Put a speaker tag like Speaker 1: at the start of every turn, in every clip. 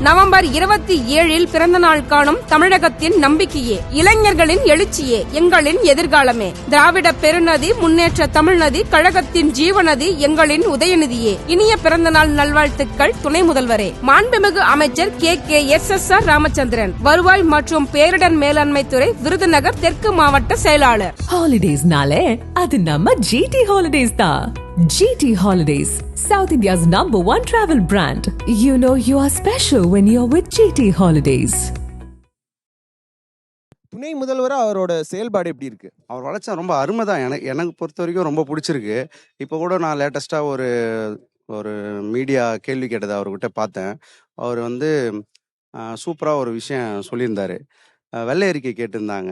Speaker 1: November 27 பிறந்த நாள் காணும் தமிழகத்தின் நம்பிக்கையே, இளைஞர்களின் எழுச்சியே, எங்களின் எதிர்காலமே, திராவிட பெருநதி, முன்னேற்ற தமிழ்நதி, கழகத்தின் ஜீவநதி, எங்களின் உதயநிதியே. இனிய பிறந்த நாள் நல்வாழ்த்துக்கள் துணை முதல்வரே. மாண்புமிகு அமைச்சர் KKSSR ராமச்சந்திரன், வருவாய் மற்றும் பேரிடர் மேலாண்மை துறை, விருதுநகர் தெற்கு மாவட்ட செயலாளர்.
Speaker 2: ஹாலிடேஸ்னாலே அது நம்ம GT ஹாலிடேஸ் தான். GT Holidays, South India's #1 travel brand. You know you are special when you're with GT Holidays.
Speaker 3: துணை முதல்வராக அவரோட செயல்பாடு எப்படி இருக்கு?
Speaker 4: அவர் வளர்ச்சா ரொம்ப அருமை தான். எனக்கு பொறுத்த வரைக்கும் ரொம்ப பிடிச்சிருக்கு. இப்போ கூட நான் லேட்டஸ்ட்டாக ஒரு மீடியா கேள்வி கேட்டதை அவர்கிட்ட பார்த்தேன். அவர் சூப்பராக ஒரு விஷயம் சொல்லியிருந்தார். வெள்ளை அறிக்கை கேட்டிருந்தாங்க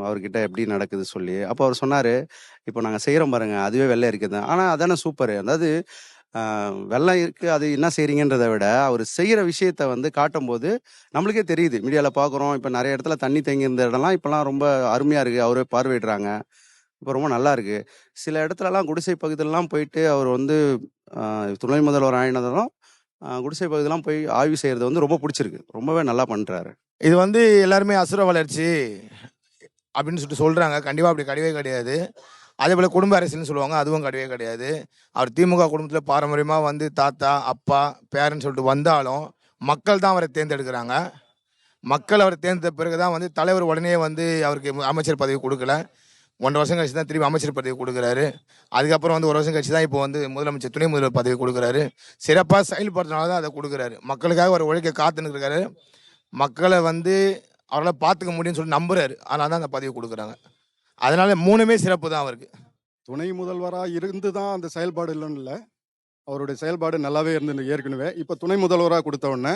Speaker 4: அவர்கிட்ட எப்படி நடக்குது சொல்லி. அப்போ அவர் சொன்னார், இப்போ நாங்கள் செய்கிறோம் பாருங்க, அதுவே வெள்ளை அறிக்கை தான். ஆனால் அதானே சூப்பர். அதாவது வெள்ளை இருக்கு, அது என்ன செய்கிறீங்கன்றதை விட அவர் செய்கிற விஷயத்த காட்டும்போது நம்மளுக்கே தெரியுது. மீடியாவில் பார்க்குறோம், இப்போ நிறைய இடத்துல தண்ணி தேங்கி இருந்த இடம்லாம் இப்போலாம் ரொம்ப அருமையாக இருக்குது. அவரே பார்வையிடுறாங்க. இப்போ ரொம்ப நல்லா இருக்குது. சில இடத்துலலாம் குடிசை பகுதியிலலாம் போயிட்டு அவர் துணை முதல்வர் ஆயினதும் குடிசை பகுதியெல்லாம் போய் ஆய்வு செய்கிறது ரொம்ப பிடிச்சிருக்கு. ரொம்பவே நல்லா பண்ணுறாரு.
Speaker 3: இது எல்லாருமே அசுர வளர்ச்சி அப்படின்னு சொல்கிறாங்க. கண்டிப்பாக அப்படி கிடையவே கிடையாது. அதே போல் குடும்ப அரசியல்னு சொல்லுவாங்க, அதுவும் கிடையவே கிடையாது. அவர் திமுக குடும்பத்தில் பாரம்பரியமாக தாத்தா அப்பா பேரன்னு சொல்லிட்டு வந்தாலும் மக்கள் தான் அவரை தேர்ந்தெடுக்கிறாங்க. மக்கள் அவரை தேர்ந்தெடுத்த பிறகு தான் தலைவர் உடனே அவருக்கு அமைச்சர் பதவி கொடுக்கல. 1.5 வருஷம் கழிச்சு தான் திரும்பி அமைச்சர் பதவி கொடுக்குறாரு. அதுக்கப்புறம் 1 வருஷம் கழிச்சு தான் இப்போ முதலமைச்சர் துணை முதல்வர் பதவி கொடுக்குறாரு. சிறப்பாக செயல்படுறதுனால தான் அதை கொடுக்குறாரு. மக்களுக்காக ஒரு உழைக்க காத்துன்னு இருக்காரு. மக்களை அவரால் பார்த்துக்க முடியும்னு சொல்லி நம்புறாரு. அதனால தான் அந்த பதவி கொடுக்குறாங்க. அதனால 3மே சிறப்பு தான் அவருக்கு.
Speaker 5: துணை முதல்வராக இருந்து தான் அந்த செயல்பாடு இல்லைன்னு இல்லை, அவருடைய செயல்பாடு நல்லாவே இருந்து ஏற்கனவே. இப்போ துணை முதல்வராக கொடுத்த உடனே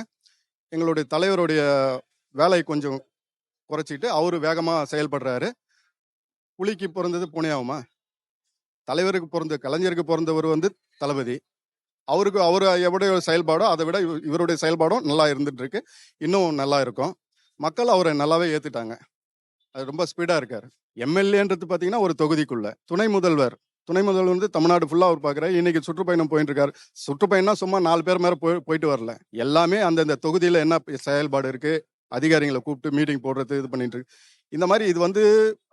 Speaker 5: எங்களுடைய தலைவருடைய வேலையை கொஞ்சம் குறைச்சிக்கிட்டு அவரு வேகமாக செயல்படுறாரு. புலிக்கு பிறந்தது புனையாகுமா? தலைவருக்கு பிறந்த கலைஞருக்கு பிறந்தவர் தளபதி. அவர் எவ்வளோ செயல்பாடோ அதை விட இவருடைய செயல்பாடும் நல்லா இருந்துட்டு இருக்கு. இன்னும் நல்லா இருக்கும். மக்கள் அவரை நல்லாவே ஏற்றுட்டாங்க. அது ரொம்ப ஸ்பீடாக இருக்காரு. எம்எல்ஏன்றது பார்த்தீங்கன்னா ஒரு தொகுதிக்குள்ள. துணை முதல்வர் தமிழ்நாடு ஃபுல்லாக அவர் பார்க்குறாரு. இன்னைக்கு சுற்றுப்பயணம் போயிட்டு இருக்காரு. சுற்றுப்பயணம்னா சும்மா 4 பேர் மேலே போயிட்டு வரல. எல்லாமே அந்தந்த தொகுதியில் என்ன செயல்பாடு இருக்கு, அதிகாரிகளை கூப்பிட்டு மீட்டிங் போடுறது, இது பண்ணிட்டு இருக்கு. இந்த மாதிரி இது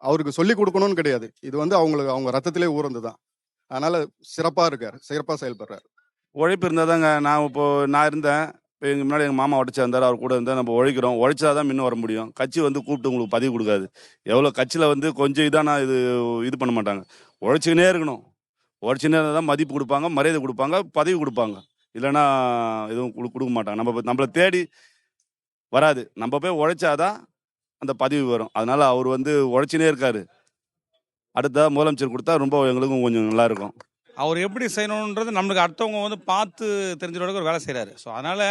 Speaker 5: அவருக்கு சொல்லி கொடுக்கணும்னு கிடையாது. இது அவங்க ரத்தத்திலே ஊறந்து தான். அதனால சிறப்பாக இருக்காரு, சிறப்பாக செயல்படுறாரு.
Speaker 6: உழைப்பு இருந்தால் தாங்க. நான் இருந்தேன். இப்போ எங்கள் முன்னாடி எங்கள் மாமா உடச்சா இருந்தார், அவர் கூட இருந்தால் நம்ம உழைக்கிறோம். உழைச்சா தான் இன்னும் வர முடியும். கட்சி கூப்பிட்டு உங்களுக்கு பதவி கொடுக்காது. எவ்வளோ கட்சியில் கொஞ்சம் இதானா இது பண்ண மாட்டாங்க. உழைச்சிக்கினே இருக்கணும். உழைச்சினே இருந்தால் தான் மதிப்பு கொடுப்பாங்க, மரியாதை கொடுப்பாங்க, பதவி கொடுப்பாங்க. இல்லைன்னா எதுவும் கொடுக்க மாட்டாங்க. நம்மளை தேடி வராது. நம்ம போய் உழைச்சாதான் அந்த பதவி வரும். அதனால அவர் உழைச்சினே இருக்காரு. அடுத்த முதலமைச்சர் கொடுத்தா ரொம்ப எங்களுக்கும் கொஞ்சம் நல்லா இருக்கும்.
Speaker 7: அவர் எப்படி செய்யணுன்றது நம்மளுக்கு அடுத்தவங்க பார்த்து தெரிஞ்சுக்கிறதுக்கு ஒரு வேலை செய்கிறாரு. ஸோ அதனால்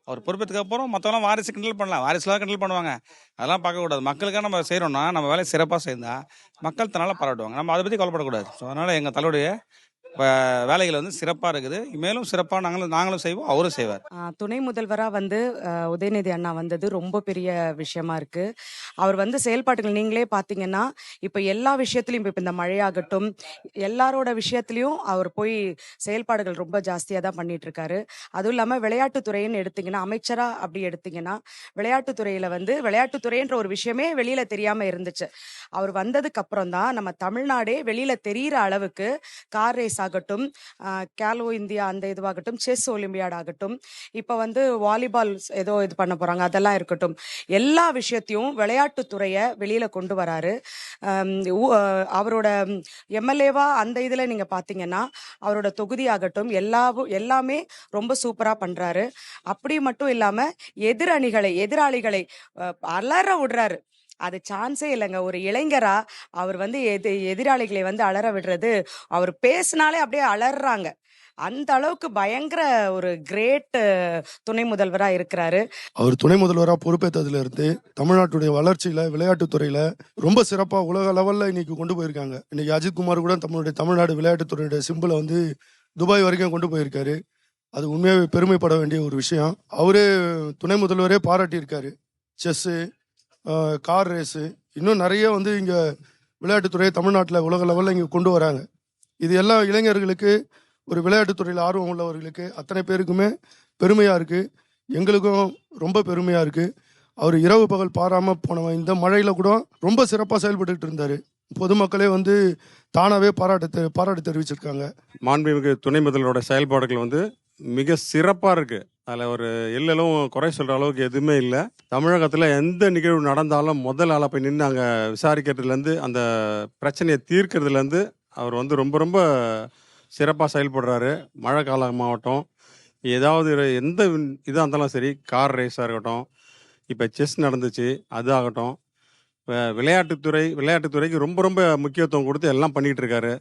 Speaker 7: அவர் பொறுப்பேற்றுக்கு அப்புறம் மற்றவங்களாம் வாரிசு கிண்டல் பண்ணலாம், வாரிசுலாம் கிண்டல் பண்ணுவாங்க. அதெல்லாம் பார்க்கக்கூடாது. மக்களுக்காக நம்ம செய்கிறோம்னா நம்ம வேலையை சிறப்பாக செய்தால் மக்கள் தன்னால் பாராட்டுவாங்க. நம்ம அதை பற்றி கவலைப்படக்கூடாது. ஸோ அதனால் எங்கள் தலைவருடைய வேலைகள் சிறப்பாக இருக்குது. மேலும் சிறப்பாக நாங்களும் செய்வோம், அவரும் செய்வார்.
Speaker 8: துணை முதல்வராக உதயநிதி அண்ணா வந்தது ரொம்ப பெரிய விஷயமா இருக்கு. அவர் செயல்பாட்டுகள் நீங்களே பார்த்தீங்கன்னா இப்போ எல்லா விஷயத்துலையும், இப்போ இந்த மழையாகட்டும், எல்லாரோட விஷயத்துலையும் அவர் போய் செயல்பாடுகள் ரொம்ப ஜாஸ்தியாக தான் பண்ணிட்டு இருக்காரு. அதுவும் இல்லாமல் விளையாட்டுத்துறைன்னு எடுத்தீங்கன்னா, அமைச்சரா அப்படி எடுத்தீங்கன்னா, விளையாட்டுத்துறையில விளையாட்டுத்துறைன்ற ஒரு விஷயமே வெளியில தெரியாம இருந்துச்சு. அவர் வந்ததுக்கு அப்புறம் தான் நம்ம தமிழ்நாடே வெளியில தெரியிற அளவுக்கு கார் ரேஸ் ஆகட்டும், கேலோ இந்தியா அந்த இதுவாகட்டும், செஸ் ஒலிம்பியாட் ஆகட்டும், இப்போ வாலிபால் ஏதோ இது பண்ண போறாங்க, அதெல்லாம் இருக்கட்டும், எல்லா விஷயத்தையும் விளையாட்டுத்துறையை வெளியில கொண்டு வராரு. அவரோட எம்எல்ஏவா அந்த இதுல நீங்க பாத்தீங்கன்னா அவரோட தொகுதி ஆகட்டும் எல்லாமே ரொம்ப சூப்பரா பண்றாரு. அப்படி மட்டும் இல்லாம எதிராளிகளை அலற விடுறாரு. அது சான்ஸே இல்லைங்க. ஒரு இளைஞரா அவர் எதிராளிகளை அலற விடுறது, அவர் பேசினாலே அப்படியே அலறாங்க. அந்த அளவுக்கு பயங்கர ஒரு கிரேட் துணை முதல்வரா இருக்கிறாரு.
Speaker 9: அவர் துணை முதல்வரா பொறுப்பேற்றதுல இருந்து தமிழ்நாட்டுடைய வளர்ச்சியில விளையாட்டுத்துறையில ரொம்ப சிறப்பா உலக லெவல்ல இன்னைக்கு கொண்டு போயிருக்காங்க. இன்னைக்கு அஜித்குமார் கூட தமிழ்நாடு விளையாட்டுத்துறையுடைய சிம்பிளை துபாய் வரைக்கும் கொண்டு போயிருக்காரு. அது உண்மையாவே பெருமைப்பட வேண்டிய ஒரு விஷயம். அவரே துணை முதல்வரே பாராட்டி இருக்காரு. செஸ்ஸு, கார் ரேஸு, இன்னும் நிறைய இங்க விளையாட்டுத்துறையை தமிழ்நாட்டில் உலக லெவலில் இங்கே கொண்டு வராங்க. இது எல்லாம் இளைஞர்களுக்கு, ஒரு விளையாட்டுத்துறையில் ஆர்வம் உள்ளவர்களுக்கு அத்தனை பேருக்குமே பெருமையாக இருக்குது. எங்களுக்கும் ரொம்ப பெருமையாக இருக்குது. அவர் இரவு பகல் பாராமல் போனவன் இந்த மழையில் கூட ரொம்ப சிறப்பாக செயல்பட்டுக்கிட்டு இருந்தார். பொதுமக்களே வந்து தானாகவே பாராட்டு தெரிவிச்சிருக்காங்க.
Speaker 10: மாண்புமிகு துணை முதல்வரோட செயல்பாடுகள் வந்து மிக சிறப்பாக இருக்குது. அதில் ஒரு எல்லலும் குறை சொல்கிற அளவுக்கு எதுவுமே இல்லை. தமிழகத்தில் எந்த நிகழ்வு நடந்தாலும் முதல் ஆளாக போய் நின்று அங்கே விசாரிக்கிறதுலேருந்து அந்த பிரச்சனையை தீர்க்கிறதுலேருந்து அவர் வந்து ரொம்ப ரொம்ப சிறப்பாக செயல்படுறாரு. மழை காலமாகட்டும், ஏதாவது எந்த இதாக இருந்தாலும் சரி, கார் ரேஸாக இருக்கட்டும், இப்போ செஸ் நடந்துச்சு அது ஆகட்டும், விளையாட்டுத்துறைக்கு ரொம்ப ரொம்ப முக்கியத்துவம் கொடுத்து எல்லாம் பண்ணிகிட்டு இருக்காரு.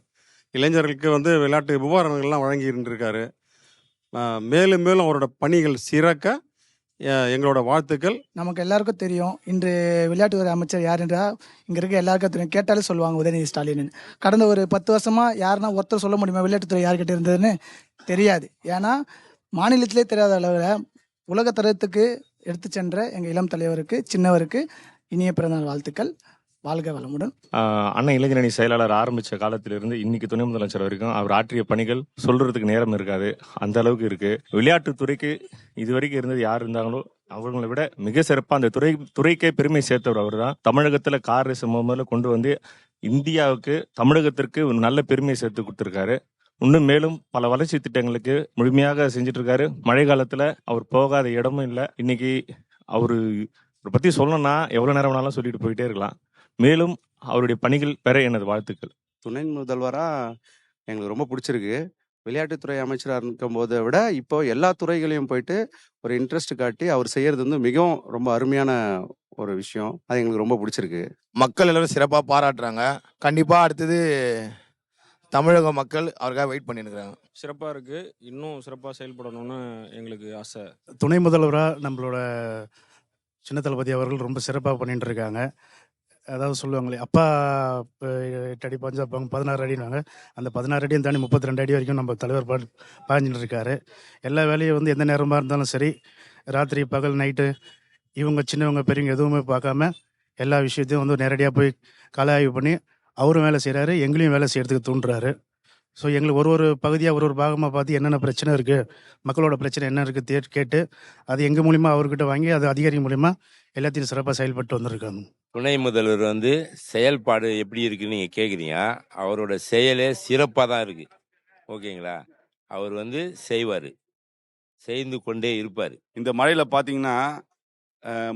Speaker 10: இளைஞர்களுக்கு வந்து விளையாட்டு உபகரணங்கள்லாம் வழங்கிட்டு இருக்காரு. மேலும் மேலும் அவரோட பணிகள் சிறக்க எங்களோட வாழ்த்துக்கள்.
Speaker 11: நமக்கு எல்லாருக்கும் தெரியும் இன்று விளையாட்டுத்துறை அமைச்சர் யார் என்றால் இங்கே இருக்க எல்லாருக்கும் தெரியும். கேட்டாலே சொல்லுவாங்க உதயநிதி ஸ்டாலின். கடந்த ஒரு 10 வருஷமாக யாருன்னா ஒருத்தர் சொல்ல முடியுமா விளையாட்டுத்துறை யார்கிட்ட இருந்ததுன்னு? தெரியாது. ஏன்னா மாநிலத்திலே தெரியாத அளவில் உலகத்தரத்துக்கு எடுத்து சென்ற எங்கள் இளம் தலைவருக்கு, சின்னவருக்கு இனிய பிறந்தநாள் வாழ்த்துக்கள். வாழ்க வளமுடன்.
Speaker 12: அண்ணன் இளைஞரணி செயலாளர் ஆரம்பித்த காலத்திலிருந்து இன்னைக்கு துணை முதலமைச்சர் வரைக்கும் அவர் ஆற்றிய பணிகள் சொல்றதுக்கு நேரம் இருக்காது, அந்த அளவுக்கு இருக்கு. விளையாட்டுத்துறைக்கு இதுவரைக்கும் இருந்தது யார் இருந்தாங்களோ அவங்களை விட மிக சிறப்பாக அந்த துறைக்கே பெருமை சேர்த்தவர் அவர் தான். தமிழகத்தில் கார் ரேஸ் முதல்ல கொண்டு வந்து இந்தியாவுக்கு, தமிழகத்திற்கு ஒரு நல்ல பெருமையை சேர்த்து கொடுத்துருக்காரு. இன்னும் மேலும் பல வளர்ச்சி திட்டங்களுக்கு முழுமையாக செஞ்சுட்டு இருக்காரு. மழை காலத்தில் அவர் போகாத இடமும் இல்லை. இன்னைக்கு அவரை பற்றி சொல்லணும்னா எவ்வளோ நேரம் வேணாலும் சொல்லிட்டு போயிட்டே இருக்கலாம். மேலும் அவருடைய பணிகள் பெற எனது வாழ்த்துக்கள்.
Speaker 4: துணை முதல்வராக எங்களுக்கு ரொம்ப பிடிச்சிருக்கு. விளையாட்டுத்துறை அமைச்சராக இருக்கும் போதை விட இப்போ எல்லா துறைகளையும் போயிட்டு ஒரு இன்ட்ரெஸ்ட் காட்டி அவர் செய்யறது வந்து மிகவும் ரொம்ப அருமையான ஒரு விஷயம். அது எங்களுக்கு ரொம்ப பிடிச்சிருக்கு.
Speaker 3: மக்கள் எல்லாரும் சிறப்பாக பாராட்டுறாங்க. கண்டிப்பாக அடுத்தது தமிழக மக்கள் அவருக்காக வெயிட் பண்ணியிருக்கிறாங்க.
Speaker 13: சிறப்பாக இருக்குது. இன்னும் சிறப்பாக செயல்படணும்னு எங்களுக்கு ஆசை.
Speaker 14: துணை முதல்வராக நம்மளோட சின்ன தளபதி அவர்கள் ரொம்ப சிறப்பாக பண்ணிட்டு இருக்காங்க. அதாவது சொல்லுவாங்களே, அப்பா 8 அடி பாஞ்சா 16 அடினாங்க. அந்த 16 அடியும் தாண்டி 32 அடி வரைக்கும் நம்ம தலைவர் பாஞ்சிட்டு இருக்காரு. எல்லா வேலையும் வந்து எந்த நேரமாக இருந்தாலும் சரி, ராத்திரி பகல் நைட்டு, இவங்க சின்னவங்க பெரியவங்க எதுவுமே பார்க்காம எல்லா விஷயத்தையும் வந்து நேரடியாக போய் கள ஆய்வு பண்ணி அவரும் வேலை செய்கிறாரு, எங்களையும் வேலை செய்கிறதுக்கு தூண்டுறாரு. ஸோ எங்களுக்கு ஒரு பகுதியாக ஒரு பாகமாக பார்த்து என்னென்ன பிரச்சனை இருக்குது, மக்களோட பிரச்சனை என்ன இருக்குது கேட்டு அது எங்கள் மூலிமா அவர்கிட்ட வாங்கி அது அதிகாரி மூலிமா எல்லாத்தையும் சிறப்பாக செயல்பட்டு வந்திருக்காங்க.
Speaker 15: துணை முதல்வர் வந்து செயல்பாடு எப்படி இருக்குன்னு நீங்கள் கேட்குறீங்க. அவரோட செயலே சிறப்பாக தான் இருக்குது. ஓகேங்களா? அவர் வந்து செய்வார், செய்து கொண்டே இருப்பார்.
Speaker 6: இந்த மழையில் பார்த்தீங்கன்னா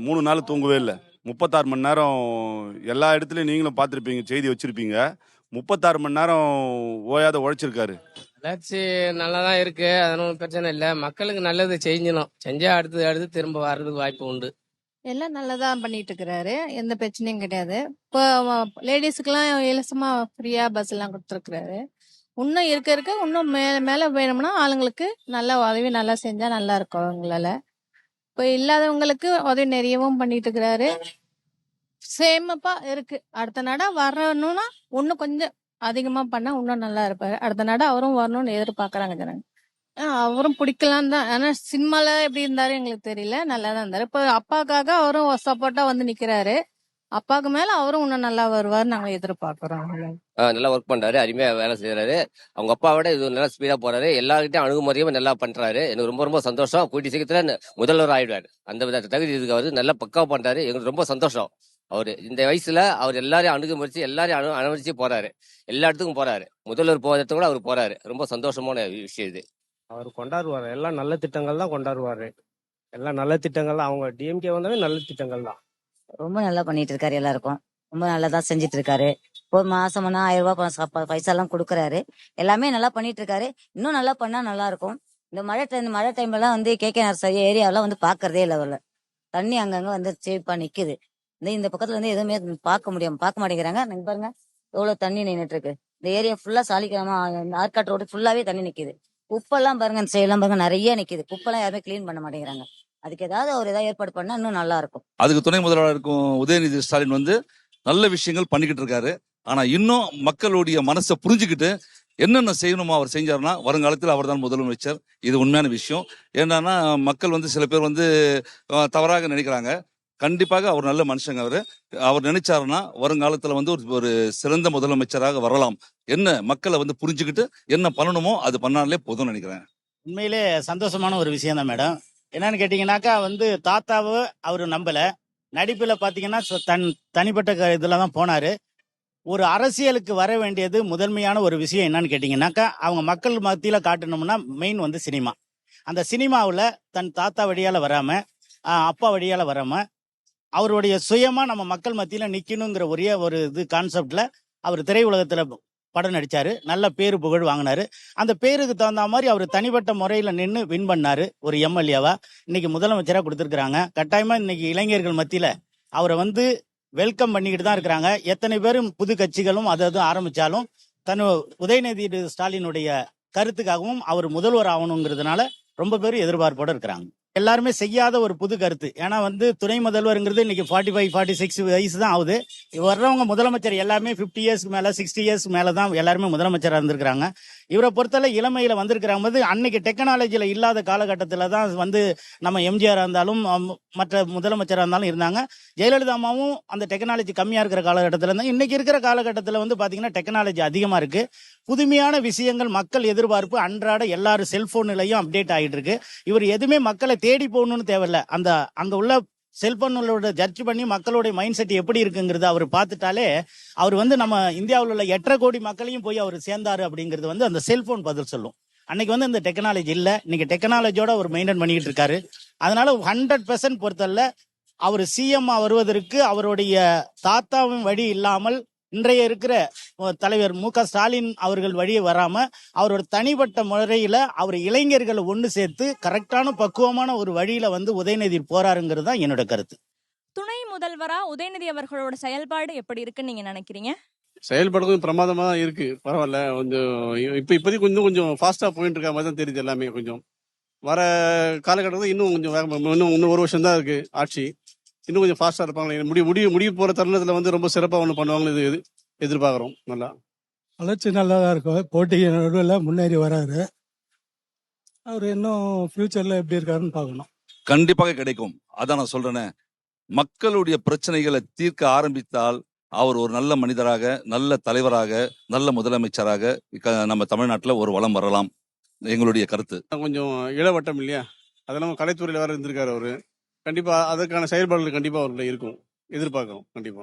Speaker 6: 3 நாள் தூங்கவே இல்லை. 36 மணி நேரம் எல்லா இடத்துலையும் நீங்களும் பார்த்துருப்பீங்க, செய்தி வச்சுருப்பீங்க. 36 மணி நேரம் ஓயாத உழைச்சிருக்காரு.
Speaker 16: வளர்ச்சி நல்லா தான் இருக்கு, அதனால பிரச்சனை இல்லை. மக்களுக்கு நல்லது செஞ்சணும், செஞ்சா அடுத்து திரும்ப வர்றதுக்கு வாய்ப்பு உண்டு.
Speaker 17: எல்லாம் நல்லதா பண்ணிட்டு இருக்கிறாரு, எந்த பிரச்சனையும் கிடையாது. இப்போ லேடிஸுக்கெல்லாம் இலவசமா ஃப்ரீயா பஸ் எல்லாம் கொடுத்துருக்குறாரு. இன்னும் இருக்க இன்னும் மேல மேல வேணும்னா ஆளுங்களுக்கு நல்ல உதவி நல்லா செஞ்சா நல்லா இருக்கும் அவங்களால. இப்போ இல்லாதவங்களுக்கு உதவி நிறையவும் பண்ணிட்டு இருக்கிறாரு. சேமப்பா இருக்கு. அடுத்த நட வரணும்னா இன்னும் கொஞ்சம் அதிகமா பண்ணா இன்னும் நல்லா இருப்பாரு. அடுத்த நட அவரும் வரணும்னு எதிர்பார்க்கறாங்க ஜனங்க. அவரும் பிடிக்கலாம் தான். ஆனா சினிமால எப்படி இருந்தாரு எங்களுக்கு தெரியல, நல்லா தான் இருந்தாரு. இப்போ அப்பாக்காக அவரும் சப்போர்ட்டா வந்து நிக்கிறாரு. அப்பாவுக்கு மேல அவரும் இன்னும் நல்லா வருவாரு நாங்க எதிர்பார்க்கிறோம்.
Speaker 18: நல்லா ஒர்க் பண்றாரு, அருமையா வேலை செய்யறாரு. அவங்க அப்பாவோட இது நல்லா ஸ்பீடா போறாரு. எல்லார்கிட்டையும் அணுகுமுறையும் நல்லா பண்றாரு. எனக்கு ரொம்ப ரொம்ப சந்தோஷம். கூட்டி சீக்கிரத்துல முதல்வர் ஆயிடுவாரு. அந்த தகுதி இருக்கு. அவரு நல்லா பக்காவா பண்றாரு. எங்களுக்கு ரொம்ப சந்தோஷம். அவரு இந்த வயசுல அவர் எல்லாரையும் அணுகுமுறைச்சு எல்லாரையும் அனுமதிச்சு போறாரு. எல்லா இடத்துக்கும் போறாரு. முதல்வர் போறதுக்கு கூட அவர் போறாரு. ரொம்ப சந்தோஷமான விஷயம் இது.
Speaker 16: அவர் கொண்டாடுவாரு. எல்லாம் நல்ல திட்டங்கள் தான் கொண்டாடுவாரு. எல்லாம் நல்ல திட்டங்கள் தான். அவங்க டிஎம்கே வந்தாவே நல்ல திட்டங்கள் தான்.
Speaker 19: ரொம்ப நல்லா பண்ணிட்டு இருக்காரு. எல்லாருக்கும் ரொம்ப நல்லதா செஞ்சுட்டு இருக்காரு. இப்போ மாசம்னா 1000 ரூபாய் பைசா எல்லாம் கொடுக்குறாரு. எல்லாமே நல்லா பண்ணிட்டு இருக்காரு. இன்னும் நல்லா பண்ணா நல்லா இருக்கும். இந்த மழை டைம்ல எல்லாம் வந்து கேகே நர்சரி ஏரியாவெல்லாம் வந்து பாக்குறதே இல்லை. வரல தண்ணி அங்கங்க வந்து சேப்பா நிக்குது. இந்த பக்கத்துல வந்து எதுவுமே பார்க்க மாட்டேங்கிறாங்க. நீங்க பாருங்க எவ்வளவு தண்ணி நின்றுட்டு இருக்கு. இந்த ஏரியா ஃபுல்லா சாலிக்கிராம ஆற்காட்டு ரோடு ஃபுல்லாவே தண்ணி நிக்குது. குப்பெல்லாம் பாருங்க, இந்த சைடெல்லாம் பாருங்க நிறைய நிக்குது. குப்பெல்லாம் யாருமே கிளீன் பண்ண மாட்டேங்கிறாங்க. அதுக்கு ஏதாவது ஏற்பாடு பண்ணா இன்னும் நல்லா இருக்கும்.
Speaker 20: அதுக்கு துணை முதல்வராக இருக்கும் உதயநிதி ஸ்டாலின் வந்து நல்ல விஷயங்கள் பண்ணிக்கிட்டு இருக்காரு. ஆனா இன்னும் மக்களுடைய மனசை புரிஞ்சுக்கிட்டு என்னென்ன செய்யணுமோ அவர் செஞ்சாருன்னா வருங்காலத்தில் அவர் தான் முதலமைச்சர். இது உண்மையான விஷயம். என்னன்னா மக்கள் வந்து சில பேர் வந்து தவறாக நினைக்கிறாங்க. கண்டிப்பாக அவர் நல்ல மனுஷங்க. அவர் நினைச்சாருன்னா வருங்காலத்துல வந்து ஒரு சிறந்த முதலமைச்சராக வரலாம். என்ன மக்களை வந்து புரிஞ்சுக்கிட்டு என்ன பண்ணணுமோ அது பண்ணாலே போதும்னு நினைக்கிறேன்.
Speaker 21: உண்மையிலே சந்தோஷமான ஒரு விஷயம் தான் மேடம். என்னன்னு கேட்டிங்கனாக்கா வந்து தாத்தாவை அவர் நம்பலை. நடிப்பில் பார்த்தீங்கன்னா தனிப்பட்ட இதில் தான் போனார். ஒரு அரசியலுக்கு வர வேண்டியது முதன்மையான ஒரு விஷயம் என்னன்னு கேட்டிங்கனாக்கா, அவங்க மக்கள் மத்தியில் காட்டணும்னா மெயின் வந்து சினிமா. அந்த சினிமாவில் தன் தாத்தா வழியால் வராமல், அப்பா வழியால் வராமல், அவருடைய சுயமாக நம்ம மக்கள் மத்தியில் நிற்கணுங்கிற ஒரே ஒரு கான்செப்டில் அவர் திரையுலகத்தில் படம் நடித்தார். நல்ல பேரு புகழ் வாங்கினார். அந்த பேருக்கு தகுந்த மாதிரி அவர் தனிப்பட்ட முறையில் நின்று வின் பண்ணார். ஒரு எம்எல்ஏவா இன்னைக்கு முதலமைச்சராக கொடுத்துருக்குறாங்க. கட்டாயமாக இன்னைக்கு இளைஞர்கள் மத்தியில் அவரை வந்து வெல்கம் பண்ணிக்கிட்டு தான் இருக்கிறாங்க. எத்தனை பேரும் புது கட்சிகளும் அதை ஆரம்பித்தாலும் உதயநிதி ஸ்டாலினுடைய கருத்துக்காகவும் அவர் முதல்வர் ஆகணுங்கிறதுனால ரொம்ப பேரும் எதிர்பார்ப்போடு இருக்கிறாங்க. எல்லாருமே செய்யாத ஒரு புது கருத்து. ஏன்னா வந்து துணை முதல்வருங்கிறது இன்னைக்கு 45, 46 வயசு தான் ஆகுது. வர்றவங்க முதலமைச்சர் எல்லாமே 50 இயர்ஸ்க்கு மேலே, 60 இயர்ஸ் மேலே தான் எல்லாருமே முதலமைச்சராக இருந்திருக்கிறாங்க. இவரை பொறுத்தவரை இளமையில் வந்திருக்கிறாங்க போது அன்னைக்கு டெக்னாலஜியில் இல்லாத காலகட்டத்தில் தான் வந்து நம்ம எம்ஜிஆர் இருந்தாலும் மற்ற முதலமைச்சராக இருந்தாலும் இருந்தாங்க. ஜெயலலிதா அம்மாவும் அந்த டெக்னாலஜி கம்மியாக இருக்கிற காலகட்டத்தில் இருந்தால், இன்னைக்கு இருக்கிற காலகட்டத்தில் வந்து பார்த்தீங்கன்னா டெக்னாலஜி அதிகமாக இருக்கு. புதுமையான விஷயங்கள் மக்கள் எதிர்பார்ப்பு அன்றாட எல்லாரும் செல்போன்லையும் அப்டேட் ஆகிட்டு இருக்கு. இவர் எதுவுமே மக்களை தேடி போகணும்னு தேவையில்ல. அங்கே உள்ள செல்போனோட ஜட்ஜ் பண்ணி மக்களுடைய மைண்ட் செட் எப்படி இருக்குங்கிறத அவர் பார்த்துட்டாலே அவர் வந்து நம்ம இந்தியாவில் உள்ள 8.5 கோடி மக்களையும் போய் அவர் சேர்ந்தாரு அப்படிங்கிறது வந்து அந்த செல்போன் பதில் சொல்லும். அன்னைக்கு வந்து இந்த டெக்னாலஜி இல்லை. இன்னைக்கு டெக்னாலஜியோட அவர் மெயின்டைன் பண்ணிக்கிட்டு இருக்காரு. அதனால 100% பொறுத்தல்ல அவர் சிஎம் வருவதற்கு அவருடைய தாத்தாவின் வழி இல்லாமல் இன்றைய இருக்கிற தலைவர் மு.க. ஸ்டாலின் அவர்கள் வழியே வராம அவரோட தனிப்பட்ட முறையில அவர் இளைஞர்களை ஒன்று சேர்த்து கரெக்டான பக்குவமான ஒரு வழியில வந்து உதயநிதி போறாருங்கிறது தான் என்னோட கருத்து.
Speaker 22: துணை முதல்வரா உதயநிதி அவர்களோட செயல்பாடு எப்படி இருக்குன்னு நீங்க நினைக்கிறீங்க?
Speaker 14: செயல்பாடு கொஞ்சம் பிரமாதமாக தான் இருக்கு. பரவாயில்ல. கொஞ்சம் இப்போதைக்கு கொஞ்சம் ஃபாஸ்ட்டாக போயிட்டு இருக்க மாதிரி தான் தெரியுது. எல்லாமே கொஞ்சம் வர காலகட்டத்தில் இன்னும் கொஞ்சம் இன்னும் ஒரு வருஷம் தான் இருக்கு ஆட்சி. இன்னும் கொஞ்சம் ஃபாஸ்ட்டாக இருப்பாங்க. முடிவு போகிற தருணத்தில் வந்து ரொம்ப சிறப்பாக ஒன்று பண்ணுவாங்கன்னு எதிர்பார்க்குறோம். நல்லா
Speaker 11: வளர்ச்சி நல்லா தான் இருக்கும். போட்டி நடுவில் முன்னேறி வராரு. அவர் இன்னும் ஃபியூச்சரில் எப்படி இருக்காருன்னு பார்க்கணும்.
Speaker 20: கண்டிப்பாக கிடைக்கும். அதான் நான் சொல்றேனே, மக்களுடைய பிரச்சனைகளை தீர்க்க ஆரம்பித்தால் அவர் ஒரு நல்ல மனிதராக, நல்ல தலைவராக, நல்ல முதலமைச்சராக நம்ம தமிழ்நாட்டில் ஒரு வளம் வரலாம். எங்களுடைய கருத்து.
Speaker 14: கொஞ்சம் இளவட்டம் இல்லையா, அதெல்லாம் கலைத்துறையில் வேற இருந்திருக்காரு அவரு. கண்டிப்பா அதற்கான செயல்பாடுகள் கண்டிப்பா அவர்கிட்ட இருக்கும். எதிர்பார்க்கிறோம்.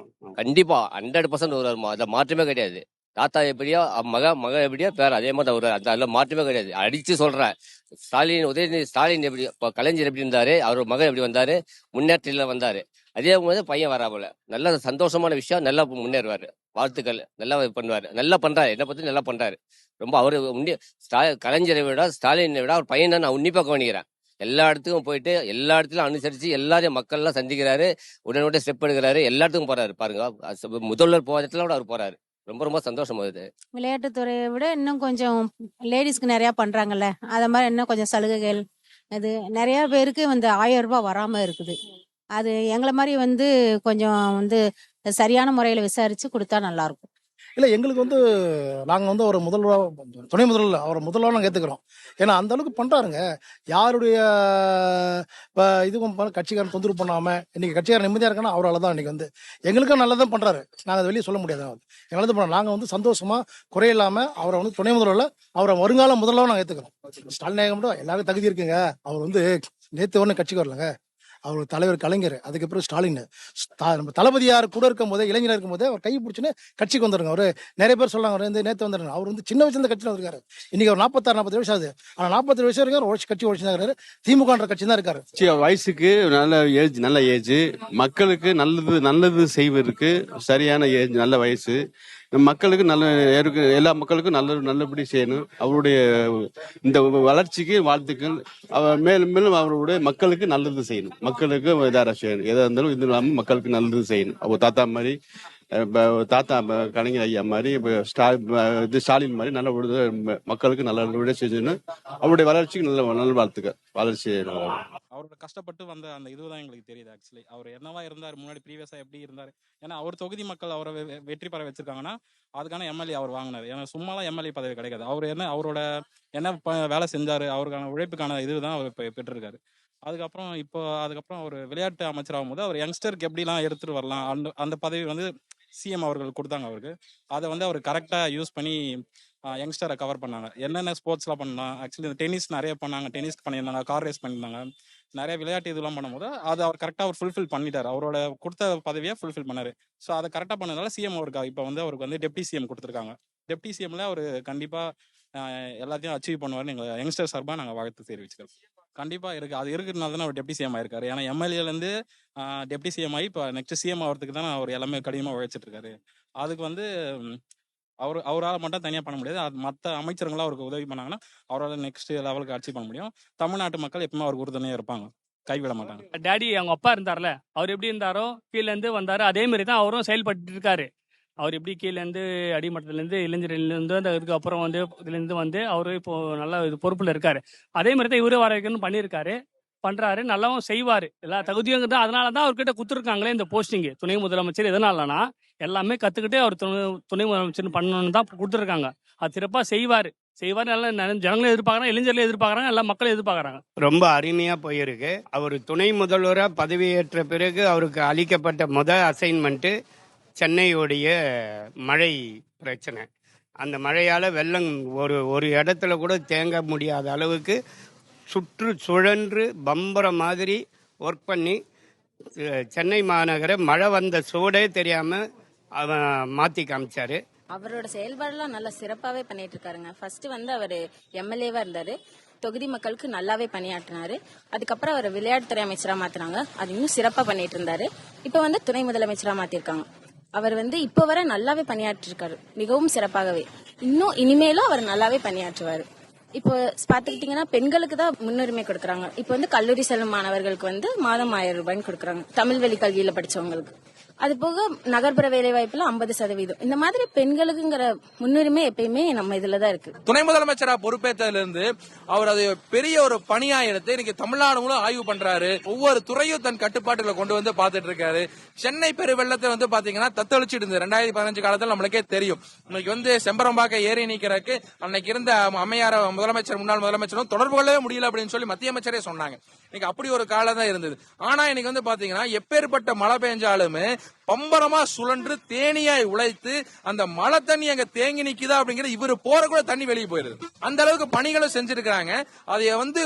Speaker 18: கண்டிப்பா 100% வருவார். அதை மாற்றமே கிடையாது. தாத்தா எப்படியோ மக எப்படியோ பேர் அதே மாதிரி வருவார். அதில் மாற்றமே கிடையாது. அடிச்சு சொல்றேன். உதயநிதி ஸ்டாலின் எப்படி, இப்போ கலைஞர் எப்படி இருந்தாரு, அவர் மகன் எப்படி வந்தாரு, முன்னேற்றத்தில் வந்தாரு. அதே மாதிரி பையன் வராமல நல்ல சந்தோஷமான விஷயம். நல்லா முன்னேறுவாரு. வாழ்த்துக்கள். நல்லா பண்ணுவாரு. நல்லா பண்றாரு. என்னை பத்தி நல்லா பண்றாரு. ரொம்ப அவரு கலைஞரை விட ஸ்டாலினை விட அவர் பையன் தான் நான் உன்னிப்பாக கவனிக்கிறேன். எல்லா இடத்துக்கும் போயிட்டு எல்லா இடத்துலையும் அனுசரிச்சு எல்லாரையும் மக்கள்லாம் சந்திக்கிறாரு. உடனே ஸ்டெப் எடுக்கிறாரு. எல்லா இடத்துக்கும் போறாரு. பாருங்க, முதல்வர் போகிற இடத்துல கூட அவர் போறாரு. ரொம்ப ரொம்ப சந்தோஷம் ஆகுது.
Speaker 23: விளையாட்டுத்துறையை விட இன்னும் கொஞ்சம் லேடிஸ்க்கு நிறையா பண்ணுறாங்கல்ல, அதை மாதிரி இன்னும் கொஞ்சம் சலுகைகள் அது நிறையா பேருக்கு வந்து 1000 ரூபாய் வராமல் இருக்குது. அது எங்களை மாதிரி வந்து கொஞ்சம் வந்து சரியான முறையில் விசாரித்து கொடுத்தா நல்லாயிருக்கும்.
Speaker 11: இல்லை, எங்களுக்கு வந்து நாங்கள் வந்து ஒரு முதல்வராக, துணை முதல்வர் அவரை முதல்வராக நாங்கள் ஏற்றுக்கிறோம். ஏன்னா அந்த அளவுக்கு பண்ணுறாருங்க. யாருடைய இதுவும் கட்சிக்காரன் தொந்தரவு பண்ணாமல் இன்னைக்கு கட்சிக்காரன் நிம்மதியாக இருக்கானா அவரால் தான். இன்னைக்கு வந்து எங்களுக்கும் நல்லதான் பண்ணுறாரு. நாங்கள் அதை வெளியே சொல்ல முடியாது. எங்களை தான் பண்ணுறோம். நாங்கள் வந்து சந்தோஷமாக குறையில்லாமல் அவரை வந்து துணை முதல்வரில் அவரை வருங்கால முதல்வராக நாங்கள் ஏற்றுக்கிறோம். ஸ்டாலின் நாயகம் மட்டும் எல்லாருக்கும் தகுதி இருக்குங்க. அவர் வந்து நேற்று ஒன்று கட்சிக்கு வரலங்க. அவர் தலைவர் கலைஞர், அதுக்கப்புறம் ஸ்டாலின். நம்ம தளபதியார் கூட இருக்கும் போதே, இளைஞராக இருக்கும் போதே அவர் கை பிடிச்சுன்னு கட்சிக்கு வந்துருங்க. அவர் நிறைய பேர் சொல்லுவாங்க அவர் வந்து நேற்று வந்துருங்க. அவர் வந்து சின்ன வயசுல இந்த கட்சியில் வந்திருக்காரு. இன்னைக்கு அவர் 46-47 வயசு ஆகுது. ஆனால் 47 வயசு வரைக்கும் கட்சி உழைச்சு தான் இருக்காரு. திமுகன்ற கட்சி தான் இருக்காரு.
Speaker 24: வயசுக்கு நல்ல ஏஜ், மக்களுக்கு நல்லது செய்வதற்கு சரியான ஏஜ், நல்ல வயசு. மக்களுக்கு எல்லா மக்களுக்கும் நல்லபடி செய்யணும். அவருடைய இந்த வளர்ச்சிக்கு வாழ்த்துக்கள். மேலும் மேலும் அவருடைய மக்களுக்கு நல்லது செய்யணும். மக்களுக்கு இதாக செய்யணும். எதாக இருந்தாலும் இது இல்லாமல் மக்களுக்கு நல்லது செய்யணும். அவர் தாத்தா கலைஞர் ஐயா மாதிரி, ஸ்டாலின் மாதிரி நல்ல மக்களுக்கு நல்லபடியாக செய்யணும். அவருடைய வளர்ச்சிக்கு நல்ல வாழ்த்துக்கள். வளர்ச்சி
Speaker 7: அவரோட கஷ்டப்பட்டு வந்த அந்த இதுதான் எங்களுக்கு தெரியுது. ஆக்சுவலி அவர் என்னவா இருந்தார், முன்னாடி ப்ரீவியஸா எப்படி இருந்தார். ஏன்னா அவர் தொகுதி மக்கள் அவரை வெற்றி பெற வச்சிருக்காங்கன்னா அதுக்கான எம்எல்ஏ அவர் வாங்கினார். ஏன்னா சும்மாலாம் எம்எல்ஏ பதவி கிடைக்காது. அவர் அவரோட என்ன வேலை செஞ்சாரு, அவருக்கான உழைப்புக்கான இதுதான் அவர் பெற்றிருக்காரு. அதுக்கப்புறம் அவர் விளையாட்டு அமைச்சராகும் போது அவர் யங்ஸ்டருக்கு எப்படிலாம் எடுத்துட்டு வரலாம், அந்த பதவி வந்து சிஎம் அவர்கள் கொடுத்தாங்க அவருக்கு. அதை வந்து அவர் கரெக்டாக யூஸ் பண்ணி யங்ஸ்டரை கவர் பண்ணாங்க. என்னென்ன ஸ்போர்ட்ஸ்லாம் பண்ணலாம். ஆக்சுவலி இந்த டென்னிஸ் நிறைய பண்ணாங்க. டென்னிஸ் பண்ணியிருந்தாங்க, கார் ரேஸ் பண்ணியிருந்தாங்க.
Speaker 13: நிறைய விளையாட்டு இதெல்லாம் பண்ணும்போது அதை அவர் கரெக்டாக அவர் ஃபுல்ஃபில் பண்ணிட்டார். அவரோட கொடுத்த பதவியை ஃபுல்ஃபில் பண்ணார். ஸோ அதை கரெக்டாக பண்ணதால சிஎம் அவருக்கு இப்போ வந்து அவருக்கு வந்து டெப்டி சிஎம் கொடுத்துருக்காங்க. டெப்டி சிஎம்ல அவர் கண்டிப்பாக எல்லாத்தையும் அச்சீவ் பண்ணுவார்னு எங்கள் யங்ஸ்டர் சார்பாக நாங்கள் வாழ்த்து தெரிவிச்சுக்கிறோம். கண்டிப்பாக இருக்குது. அது இருக்கிறதுனால தானே அவர் டெப்டி சிஎம் ஆயிருக்காரு. ஏன்னா எம்எல்ஏலேருந்து டெப்டி சிஎம் ஆகி இப்போ நெக்ஸ்ட் சிஎம் ஆகிறதுக்கு தானே அவர் எல்லாமே கடினமாக உழைச்சிட்டு இருக்காரு. அதுக்கு வந்து அவரால் மட்டும் தனியாக பண்ண முடியாது. அது மற்ற அமைச்சர்களாம் அவருக்கு உதவி பண்ணாங்கன்னா அவரால் நெக்ஸ்ட் லெவலுக்கு அச்சீவ் பண்ண முடியும். தமிழ்நாட்டு மக்கள் எப்பவுமே அவருக்கு உறுதுணையாக இருப்பாங்க, கைவிட மாட்டாங்க.
Speaker 1: டேடி அவங்க அப்பா இருந்தார்ல, அவர் எப்படி இருந்தாரோ கீழேருந்து வந்தார், அதே மாதிரி தான் அவரும் செயல்பட்டு இருக்காரு. அவர் எப்படி கீழேருந்து அடிமட்டத்துலேருந்து இளைஞர்லேருந்து அந்த இதுக்கப்புறம் வந்து இதுலேருந்து வந்து அவர் இப்போ நல்லா இது பொறுப்பில் இருக்காரு. அதே மாதிரி தான் இவரு வர வைக்கணும்னு பண்ணியிருக்காரு, பண்ணுறாரு, நல்லாவும் செய்வார். எல்லா தகுதியும் தான். அதனால தான் அவர்கிட்ட கொடுத்துருக்காங்களே இந்த போஸ்டிங்கு துணை முதலமைச்சர். எதனாலனா எல்லாமே கற்றுக்கிட்டு அவர் துணை முதலமைச்சர் பண்ணணும்னு தான் கொடுத்துருக்காங்க. அது சிறப்பாக செய்வார். நல்லா ஜனங்களும் எதிர்பார்க்குறாங்க, இளைஞர்களும் எதிர்பார்க்குறாங்க, எல்லா மக்களும் எதிர்பார்க்குறாங்க.
Speaker 2: ரொம்ப அருமையாக போயிருக்கு. அவர் துணை முதல்வராக பதவியேற்ற பிறகு அவருக்கு அளிக்கப்பட்ட அசைன்மெண்ட்டு சென்னையுடைய மழை பிரச்சனை. அந்த மழையால் வெள்ளம் ஒரு இடத்துல கூட தேங்க முடியாத அளவுக்கு சுழன்று பம்பர மாதிரி ஒர்க் பண்ணி சென்னை மாநகர மழை வந்த சூடே தெரியாமல் அவன் மாற்றி காமிச்சாரு.
Speaker 5: அவரோட செயல்பாடுலாம் நல்லா சிறப்பாகவே பண்ணிட்டு இருக்காருங்க. ஃபர்ஸ்ட் வந்து அவர் எம்எல்ஏவா இருந்தாரு, தொகுதி மக்களுக்கு நல்லாவே பணியாற்றினாரு. அதுக்கப்புறம் அவர் விளையாட்டுத்துறை அமைச்சராக மாத்தினாங்க, அது இன்னும் சிறப்பாக பண்ணிட்டு இருந்தாரு. இப்போ வந்து துணை முதலமைச்சராக மாத்திருக்காங்க. அவர் வந்து இப்போ வரை நல்லாவே பணியாற்றிருக்காரு, மிகவும் சிறப்பாகவே. இன்னும் இனிமேலும் அவர் நல்லாவே பணியாற்றுவார். இப்போ பாத்துக்கிட்டீங்கன்னா பெண்களுக்கு தான் முன்னுரிமை கொடுக்கறாங்க. இப்போ வந்து கல்லூரி செல்லும் மாணவர்களுக்கு வந்து மாதம் 1000 ரூபாய்ன்னு கொடுக்கறாங்க, தமிழ் வழி கல்வியில படிச்சவங்களுக்கு. அது போக நகர்ப்புற வேலை வாய்ப்புல 50%. இந்த மாதிரி பெண்களுக்குங்கிற முன்னுரிமை எப்பயுமே நம்ம இதுலதான் இருக்கு.
Speaker 8: துணை முதலமைச்சரா பொறுப்பேற்றதுல இருந்து அவர் அது பெரிய ஒரு பணியா எடுத்து இன்னைக்கு தமிழ்நாடு முழுவதும் ஆய்வு பண்றாரு. ஒவ்வொரு துறையும் தன் கட்டுப்பாட்டுல கொண்டு வந்து பாத்துட்டு இருக்காரு. சென்னை பெருவெள்ளத்தை வந்து பாத்தீங்கன்னா தத்தளிச்சுட்டு இருந்தது 2015 காலத்துல நம்மளுக்கே தெரியும். இன்னைக்கு வந்து செம்பரம்பாக்க ஏரி நீக்கிறதுக்கு அன்னைக்கு இருந்த அம்மையார முதலமைச்சர் முன்னாள் முதலமைச்சரும் தொடர்பு கொள்ளவே முடியல அப்படின்னு சொல்லி மத்திய அமைச்சரே சொன்னாங்க. இன்னைக்கு அப்படி ஒரு காலம் தான் இருந்தது. ஆனா இன்னைக்கு வந்து பாத்தீங்கன்னா எப்பேற்பட்ட மழை பெஞ்சாலுமே பம்பரமா சுழன்று தேனியாய் உழைத்து அந்த மழை தண்ணி அங்க தேங்கி நிக்குதா அப்படிங்கிற இவரு போற கூட தண்ணி வெளியே போயிருது. அந்த அளவுக்கு பணிகளும் செஞ்சிருக்காங்க. அதை வந்து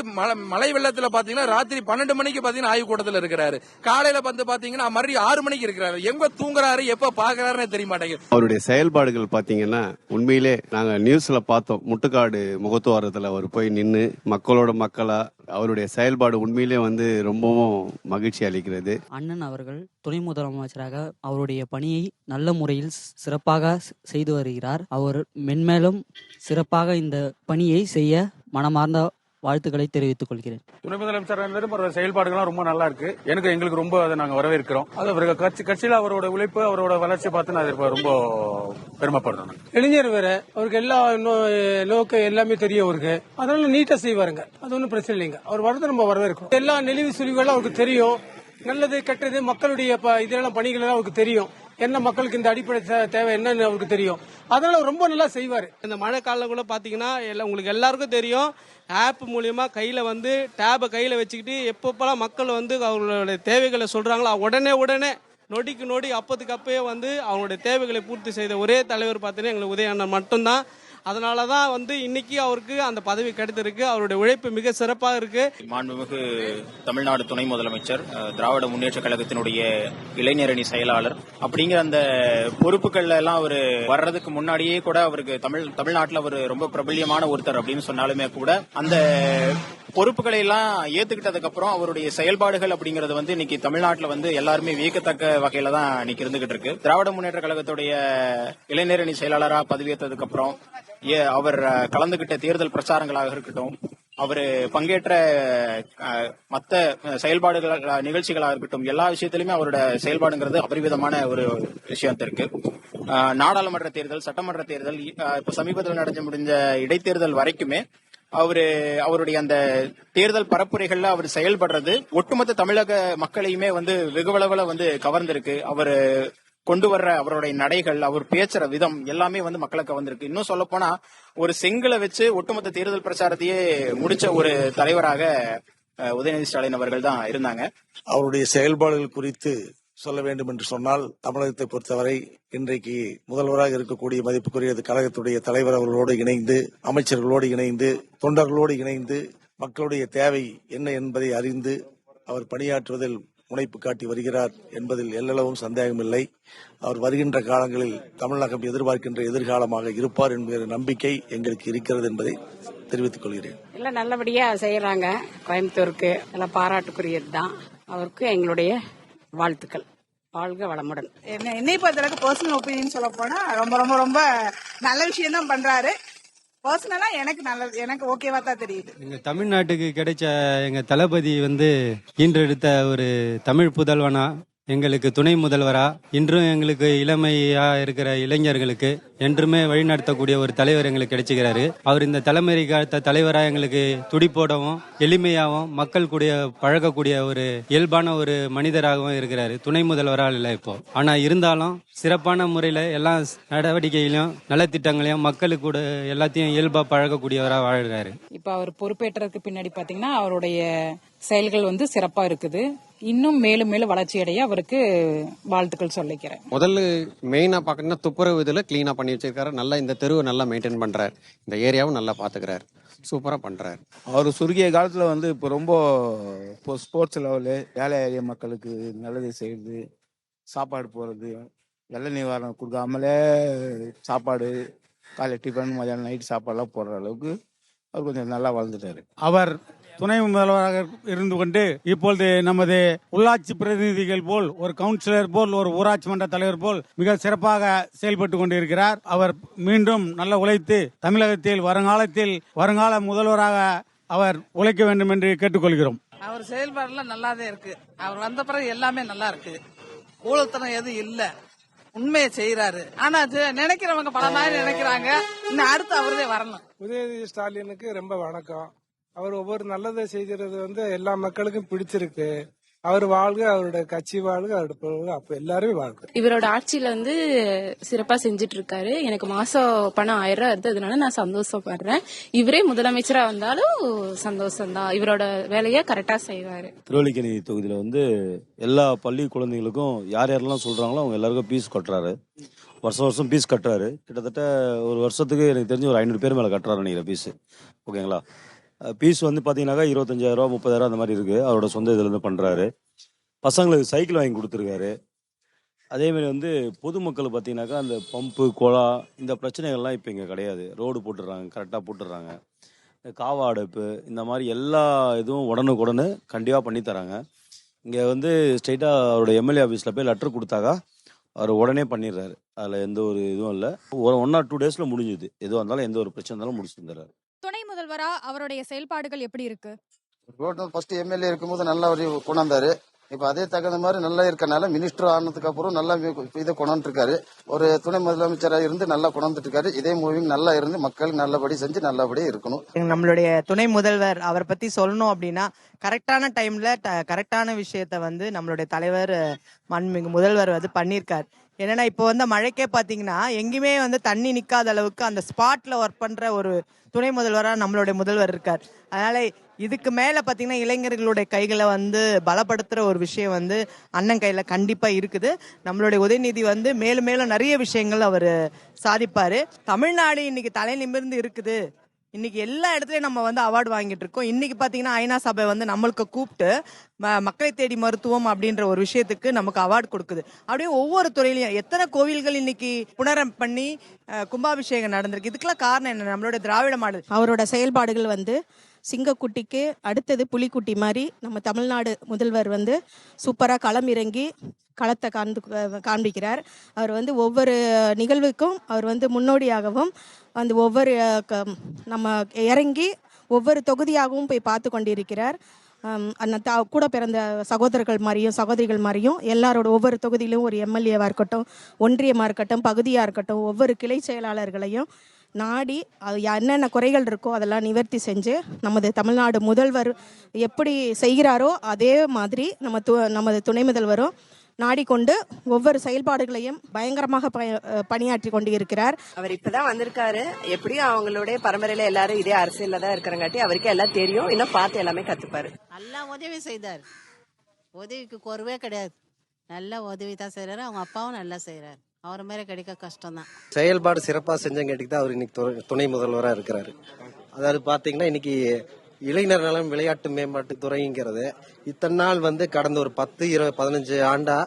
Speaker 8: மழை வெள்ளத்துல பாத்தீங்கன்னா ராத்திரி 12 மணிக்கு பாத்தீங்கன்னா ஆய்வு கூட்டத்தில் இருக்கிறாரு. காலையில வந்து பாத்தீங்கன்னா மறுபடியும் 6 மணிக்கு இருக்கிறாரு. எங்க தூங்குறாரு எப்ப பாக்குறாருன்னு தெரிய மாட்டேங்குது.
Speaker 24: அவருடைய செயல்பாடுகள் பாத்தீங்கன்னா உண்மையிலே நாங்க நியூஸ்ல பார்த்தோம். முட்டுக்காடு முகத்துவாரத்துல அவர் போய் நின்று மக்களோட மக்களா அவருடைய செயல்பாடு உண்மையிலே வந்து ரொம்பவும் மகிழ்ச்சி அளிக்கிறது.
Speaker 25: அண்ணன் அவர்கள் துணை முதலமைச்சராக அவருடைய பணியை நல்ல முறையில் சிறப்பாக செய்து வருகிறார். அவர் மென்மேலும் சிறப்பாக இந்த பணியை செய்ய மனமார்ந்த வாழ்த்துக்களை தெரிவித்துக் கொள்கிறேன்.
Speaker 26: துணை முதலமைச்சர் செயல்பாடுகள்லாம் ரொம்ப நல்லா இருக்கு. எங்களுக்கு ரொம்ப அதை நாங்க வரவேற்கிறோம். அது அவர்கள் கட்சியில அவரோட உழைப்பு அவரோட வளர்ச்சி பார்த்து நான் ரொம்ப பெருமைப்படுறேன்.
Speaker 27: இளைஞர் வேற, அவருக்கு எல்லா நோக்க எல்லாமே தெரியும் அவருக்கு. அதனால நீட்டா செய்வாருங்க, அது ஒன்றும் பிரச்சனை இல்லைங்க. அவர் வரது நம்ம வரவேற்கிறோம். எல்லா நெளிவு சுழிவுகளும் அவருக்கு தெரியும். நல்லது கெட்டது மக்களுடைய இதெல்லாம் பணிகள் எல்லாம் அவருக்கு தெரியும். என்ன மக்களுக்கு இந்த அடிப்படை தேவை என்னன்னு அவருக்கு தெரியும். அதனால ரொம்ப நல்லா செய்வார்.
Speaker 28: இந்த மழை காலம் கூட பாத்தீங்கன்னா உங்களுக்கு எல்லாருக்கும் தெரியும். ஆப் மூலியமா கையில வந்து டேபை கையில வச்சுக்கிட்டு எப்பப்பெல்லாம் மக்கள் வந்து அவங்களுடைய தேவைகளை சொல்றாங்களோ உடனே நொடிக்கு நொடி அப்போதுக்கு அப்பயே வந்து அவங்களுடைய தேவைகளை பூர்த்தி செய்த ஒரே தலைவர் பார்த்தீங்கன்னா எங்களுக்கு உதயண்ணன் மட்டும்தான். அதனால தான் வந்து இன்னைக்கு அவருக்கு அந்த பதவி கிடைத்திருக்கு. அவருடைய உழைப்பு மிக சிறப்பாக இருக்கு.
Speaker 29: மாண்புமிகு தமிழ்நாடு துணை முதலமைச்சர், திராவிட முன்னேற்ற கழகத்தினுடைய இளைஞரணி செயலாளர் அப்படிங்கிற அந்த பொறுப்புகள்ல எல்லாம் அவர் வர்றதுக்கு முன்னாடியே கூட அவருக்கு தமிழ்நாட்டில் அவர் ரொம்ப பிரபல்யமான ஒருத்தர் அப்படின்னு சொன்னாலுமே கூட அந்த பொறுப்புகளை எல்லாம் ஏத்துக்கிட்டதுக்கு அப்புறம் அவருடைய செயல்பாடுகள் அப்படிங்கறது வந்து இன்னைக்கு தமிழ்நாட்டில் வந்து எல்லாருமே வியக்கத்தக்க வகையில தான் இன்னைக்கு இருந்துகிட்டு இருக்கு. திராவிட முன்னேற்ற கழகத்துடைய இளைஞரணி செயலாளராக பதவியேற்றதுக்கு அப்புறம் அவர் கலந்துகிட்ட தேர்தல் பிரச்சாரங்களாக இருக்கட்டும், அவர் பங்கேற்ற மற்ற செயல்பாடுகள் நிகழ்ச்சிகளாக இருக்கட்டும், எல்லா விஷயத்திலுமே அவரோட செயல்பாடுங்கிறது அபரிவிதமான ஒரு விஷயம் இருக்கு. நாடாளுமன்ற தேர்தல், சட்டமன்ற தேர்தல், இப்ப சமீபத்தில் நடந்து முடிஞ்ச இடைத்தேர்தல் வரைக்குமே அவருடைய அந்த தேர்தல் பரப்புரைகள்ல அவர் செயல்படுறது ஒட்டுமொத்த தமிழக மக்களையுமே வந்து வெகுவளவுல வந்து கவர்ந்திருக்கு. அவர் கொண்டு வர்ற அவருடைய நடைகள், அவர் பேசுற விதம் எல்லாமே வந்து மக்களுக்கு வந்திருக்கு. இன்னும் சொல்ல போனா ஒரு செங்கலை வச்சு ஒட்டுமொத்த தேர்தல் பிரச்சாரத்தையே முடிச்ச ஒரு தலைவராக உதயநிதி ஸ்டாலின் அவர்கள் தான் இருந்தாங்க.
Speaker 30: அவருடைய செயல்பாடுகள் குறித்து சொல்ல வேண்டும் என்று சொன்னால், தமிழகத்தை பொறுத்தவரை இன்றைக்கு முதல்வராக இருக்கக்கூடிய மதிப்புக்குரிய கழகத்துடைய தலைவர் அவர்களோடு இணைந்து, அமைச்சர்களோடு இணைந்து, தொண்டர்களோடு இணைந்து மக்களுடைய தேவை என்ன என்பதை அறிந்து அவர் பணியாற்றுவதில் முனைப்பு காட்டி வருகிறார் என்பதில் எல்லளவும் சந்தேகமில்லை. அவர் வருகின்ற காலங்களில் தமிழகம் எதிர்பார்க்கின்ற எதிர்காலமாக இருப்பார் என்கிற நம்பிக்கை எங்களுக்கு இருக்கிறது என்பதை தெரிவித்துக் கொள்கிறேன்.
Speaker 3: எல்லாம் நல்லபடியா செய்யறாங்க. கோயம்புத்தூருக்கு எல்லாம் பாராட்டுக்குரியது தான். அவருக்கு எங்களுடைய வாழ்த்துக்கள். வாழ்க வளமுடன்.
Speaker 4: என்னை பொறுத்தளவுக்கு பர்சனல் ஒப்பீனியன் சொல்ல போனா ரொம்ப ரொம்ப ரொம்ப நல்ல விஷயம் தான் பண்றாரு. பர்சனலா எனக்கு நல்லது, எனக்கு ஓகேவா தான் தெரியுது.
Speaker 6: எங்க தமிழ்நாட்டுக்கு கிடைச்ச எங்க தளபதி ஈன்றெடுத்த ஒரு தமிழ் புதல்வனா, எங்களுக்கு துணை முதல்வரா, இன்றும் எங்களுக்கு இளமையா இருக்கிற இளைஞர்களுக்கு என்றுமே வழிநடத்தக்கூடிய ஒரு தலைவர் எங்களுக்கு கிடைச்சிக்கிறாரு. அவர் இந்த தலைமுறைக்கு அடுத்த தலைவரா எங்களுக்கு துடிப்போடவும் எளிமையாகவும் மக்கள் கூட பழகக்கூடிய ஒரு இயல்பான ஒரு மனிதராகவும் இருக்கிறாரு. துணை முதல்வரால் இல்லை இப்போ, ஆனா இருந்தாலும் சிறப்பான முறையில எல்லா நடவடிக்கையிலும் நலத்திட்டங்களையும் மக்களுக்கு கூட எல்லாத்தையும் இயல்பா பழகக்கூடியவராக வாழ்கிறாரு.
Speaker 3: இப்ப அவர் பொறுப்பேற்றதுக்கு பின்னாடி பாத்தீங்கன்னா அவருடைய செயல்கள் சிறப்பா இருக்குது. இன்னும் மேலும் மேலும் வளர்ச்சி அடைய அவருக்கு வாழ்த்துக்கள் சொல்லிக்கிறேன்.
Speaker 9: முதல்ல மெயினா பாக்கணும்னா துப்புரவு இதுல கிளீனா பண்ணி வச்சிருக்காரு. நல்லா இந்த தெருவை நல்லா மெயின்டைன் பண்றாரு. இந்த ஏரியாவும் நல்லா பாத்துக்கிறாரு. சூப்பரா பண்றாரு.
Speaker 10: அவர் சுருங்கிய காலத்துல இப்போ ரொம்ப ஸ்போர்ட்ஸ் லெவலு, ஏழை எளிய மக்களுக்கு நல்லது செய்யுது, சாப்பாடு போறது, வெள்ள நிவாரணம் கொடுக்காமலே சாப்பாடு, காலை டிஃபன், மதியானம் நைட் சாப்பாடுலாம் போடுற அளவுக்கு அவர் கொஞ்சம் நல்லா வளர்ந்துட்டாரு.
Speaker 26: அவர் துணை முதல்வராக இருந்து கொண்டு இப்பொழுது நமது உள்ளாட்சி பிரதிநிதிகள் போல், ஒரு கவுன்சிலர் போல், ஒரு ஊராட்சி மன்ற தலைவர் போல் மிக சிறப்பாக செயல்பட்டு கொண்டிருக்கிறார். அவர் மீண்டும் நல்ல உழைத்து தமிழகத்தில் வருங்கால முதல்வராக அவர் உழைக்க வேண்டும் என்று கேட்டுக்கொள்கிறோம்.
Speaker 4: அவர் செயல்பாடுலாம் நல்லாதான் இருக்கு. அவர் வந்த பிறகு எல்லாமே நல்லா இருக்கு. ஊழல்தனம் எதுவும் இல்ல, உண்மையை செய்யறாரு. ஆனா நினைக்கிறவங்க பல மாதிரி நினைக்கிறாங்க. இன்னும் அடுத்து அவரே வரணும்.
Speaker 27: உதயநிதி ஸ்டாலினுக்கு ரொம்ப வணக்கம். அவர் ஒவ்வொரு நல்லதை செய்கிறது எல்லா மக்களுக்கும் பிடிச்சிருக்கு. அவர் வாழ்க, அவரோட கட்சி வாழ்க, அவரோட அப்ப எல்லாருமே வாழ்க.
Speaker 5: இவரோட ஆட்சியில சிறப்பா செஞ்சுட்டு இருக்காரு. எனக்கு மாசம் பணம் 1000 ரூபாய் வருது, அதனால நான் சந்தோஷப்படுறேன். இவரே முதலமைச்சரா வந்தாலும் சந்தோஷம் தான். இவரோட வேலையை கரெக்டா செய்வாரு.
Speaker 12: திருவல்லிக்கேணி தொகுதியில எல்லா பள்ளி குழந்தைங்களுக்கும் யார் யாரெல்லாம் சொல்றாங்களோ அவங்க எல்லாருக்கும் பீஸ் கட்டுறாரு. வருஷம் பீஸ் கட்டுறாரு. கிட்டத்தட்ட ஒரு வருஷத்துக்கு எனக்கு தெரிஞ்சு ஒரு 500 பேர் மேல கட்டுறாரு நினைக்கிறேன் பீஸ். ஓகேங்களா? பீஸ் பாத்தீங்கன்னாக்கா 25,000 30,000 அந்த மாதிரி இருக்கு. அவரோட சொந்த இதுல இருந்து பண்றாரு. பசங்களுக்கு சைக்கிள் வாங்கி கொடுத்துருக்காரு. அதே மாதிரி பொதுமக்கள் பாத்தீங்கன்னாக்கா அந்த பம்பு, குழா, இந்த பிரச்சனைகள்லாம் இப்போ இங்க கிடையாது. ரோடு போட்டுடுறாங்க, கரெக்டா போட்டுடுறாங்க. காவா அடுப்பு, இந்த மாதிரி எல்லா இதுவும் உடனுக்குடனே கண்டிப்பா பண்ணி தராங்க. இங்க ஸ்ட்ரைட்டா அவரோட எம்எல்ஏ ஆஃபீஸ்ல போய் லெட்டர் கொடுத்தாக்கா அவர் உடனே பண்ணிடுறாரு. அதுல எந்த ஒரு இதுவும் இல்லை. 1 or 2 daysல முடிஞ்சுது. எதுவாக இருந்தாலும் எந்த ஒரு பிரச்சனை இருந்தாலும் முடிச்சு தந்துடுறாரு.
Speaker 22: துணை முதல்வரா அவருடைய செயல்பாடுகள் எப்படி இருக்கு?
Speaker 15: ஃபர்ஸ்ட் எம்எல்ஏ இருக்கும்போது நல்லா கொண்டாந்தாரு. இப்ப அதே தகுந்த மாதிரி நல்லா இருக்கனால மினிஸ்டர் ஆனதுக்கு அப்புறம் நல்லா இதை கொண்டாந்து இருக்காரு. ஒரு துணை முதலமைச்சராக இருந்து நல்லா கொண்டாந்துட்டு இருக்காரு. இதே மூவிங் நல்லா இருந்து மக்களுக்கு நல்லபடி செஞ்சு நல்லபடியே இருக்கணும்.
Speaker 16: நம்மளுடைய துணை முதல்வர் அவரை பத்தி சொல்லணும் அப்படின்னா கரெக்டான டைம்ல கரெக்டான விஷயத்த நம்மளுடைய தலைவர் மாண்புமிகு முதல்வர் பண்ணியிருக்காரு. என்னன்னா இப்போ மழைக்கே பாத்தீங்கன்னா எங்கேயுமே தண்ணி நிக்காத அளவுக்கு அந்த ஸ்பாட்ல ஒர்க் பண்ற ஒரு துணை முதல்வரா நம்மளுடைய முதல்வர் இருக்கார். அதனால இதுக்கு மேல பாத்தீங்கன்னா இளைஞர்களுடைய கைகளை பலப்படுத்துற ஒரு விஷயம் அண்ணன் கையில கண்டிப்பா இருக்குது. நம்மளுடைய உதயநிதி மேலும் மேலும் நிறைய விஷயங்கள் அவர் சாதிப்பாரு. தமிழ்நாடு இன்னைக்கு தலை நிமிர்ந்து இருக்குது. இன்னைக்கு எல்லா இடத்துலயும் நம்ம அவார்டு வாங்கிட்டு இருக்கோம். இன்னைக்கு பாத்தீங்கன்னா ஐநா சபை நம்மளுக்கு கூப்பிட்டு மக்களை தேடி மருத்துவம் அப்படின்ற ஒரு விஷயத்துக்கு நமக்கு அவார்டு கொடுக்குது. அப்படியே ஒவ்வொரு துறையிலையும் எத்தனை கோவில்கள் இன்னைக்கு புனரம் பண்ணி கும்பாபிஷேகம் நடந்திருக்கு. இதுக்கெல்லாம் காரணம் என்ன? நம்மளோட திராவிட மாடல்.
Speaker 17: அவரோட செயல்பாடுகள் சிங்கக்குட்டிக்கு அடுத்தது புலிக்குட்டி மாதிரி நம்ம தமிழ்நாடு முதல்வர் சூப்பராக களம் இறங்கி களத்தை காண்பிக்கிறார். அவர் ஒவ்வொரு நிகழ்வுக்கும் அவர் முன்னோடியாகவும் ஒவ்வொரு நம்ம இறங்கி ஒவ்வொரு தொகுதியாகவும் போய் பார்த்து கொண்டிருக்கிறார். கூட பிறந்த சகோதரர்கள் மாதிரியும் சகோதரிகள் மாதிரியும் எல்லாரோட ஒவ்வொரு தொகுதியிலும் ஒரு எம்எல்ஏவாக இருக்கட்டும், ஒன்றியமாக இருக்கட்டும், பகுதியாக இருக்கட்டும், ஒவ்வொரு கிளை செயலாளர்களையும் நாடி அது என்னென்ன குறைகள் இருக்கோ அதெல்லாம் நிவர்த்தி செஞ்சு நமது தமிழ்நாடு முதல்வர் எப்படி செய்கிறாரோ அதே மாதிரி நமது துணை முதல்வரும் நாடிக்கொண்டு ஒவ்வொரு செயல்பாடுகளையும் பயங்கரமாக பணியாற்றி கொண்டு இருக்கிறார்.
Speaker 19: அவர் இப்பதான் வந்திருக்காரு. எப்படியும் அவங்களுடைய பரம்பரையில எல்லாரும் இதே அரசியல்ல தான் இருக்கிறங்காட்டி அவருக்கு எல்லாம் தெரியும். இன்னும் பார்த்து எல்லாமே கத்துப்பாரு.
Speaker 23: நல்லா உதவி செய்தார். உதவிக்கு குறைவே கிடையாது. நல்ல உதவி தான் செய்யறாரு. அவங்க அப்பாவும் நல்லா செய்யறாரு. அவர் மாதிரி கிடைக்க கஷ்டம் தான்.
Speaker 31: செயல்பாடு சிறப்பாக செஞ்சங்காட்டிக்கு தான் அவர் இன்னைக்கு துணை முதல்வராக இருக்கிறாரு. அதாவது பாத்தீங்கன்னா இன்னைக்கு
Speaker 1: இளைஞர் நலம் விளையாட்டு மேம்பாட்டு துறைங்கிறது இத்தனை நாள் கடந்த ஒரு 10, 20, 15 ஆண்டா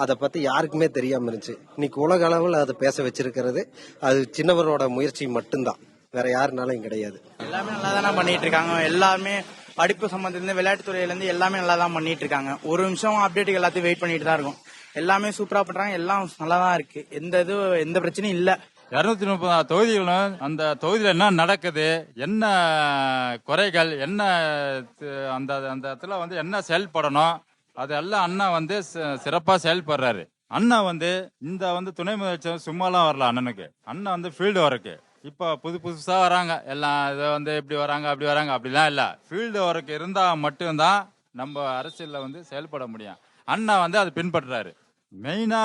Speaker 1: அதை பத்தி யாருக்குமே தெரியாம இருந்துச்சு. இன்னைக்கு உலக அளவில் அதை பேச வச்சிருக்கிறது அது சின்னவரோட முயற்சி மட்டும்தான், வேற யாருனாலும் கிடையாது.
Speaker 2: எல்லாமே நல்லா தானே பண்ணிட்டு இருக்காங்க. எல்லாமே படிப்பு சம்பந்தத்துல விளையாட்டு துறையில இருந்து எல்லாமே நல்லா தான் பண்ணிட்டு இருக்காங்க. ஒரு நிமிஷம் அப்டேட்டுக்கு எல்லாத்தையும் வெயிட் பண்ணிட்டு தான் இருக்கும். எல்லாமே சூப்பரா பண்றாங்க. எல்லாம் நல்லா தான் இருக்கு. எந்த பிரச்சனையும் இல்ல.
Speaker 7: 230 தொகுதிகளும் அந்த தொகுதியில் என்ன நடக்குது, என்ன குறைகள், என்ன அந்த அந்த இடத்துல என்ன செயல்படணும், அதெல்லாம் அண்ணா சிறப்பா செயல்படுறாரு. அண்ணா இந்த துணை முதலமைச்சர் சும்மாலாம் வரல. அண்ணனுக்கு அண்ணா ஃபீல்டு ஒர்க்கு இப்ப புதுசா வராங்க. எல்லாம் இதை இப்படி வராங்க அப்படி வராங்க அப்படிலாம் இல்ல. ஃபீல்டு ஒர்க் இருந்தா மட்டும்தான் நம்ம அரசியல்ல செயல்பட முடியும். அண்ணா அதை பின்பற்றாரு. மெயினா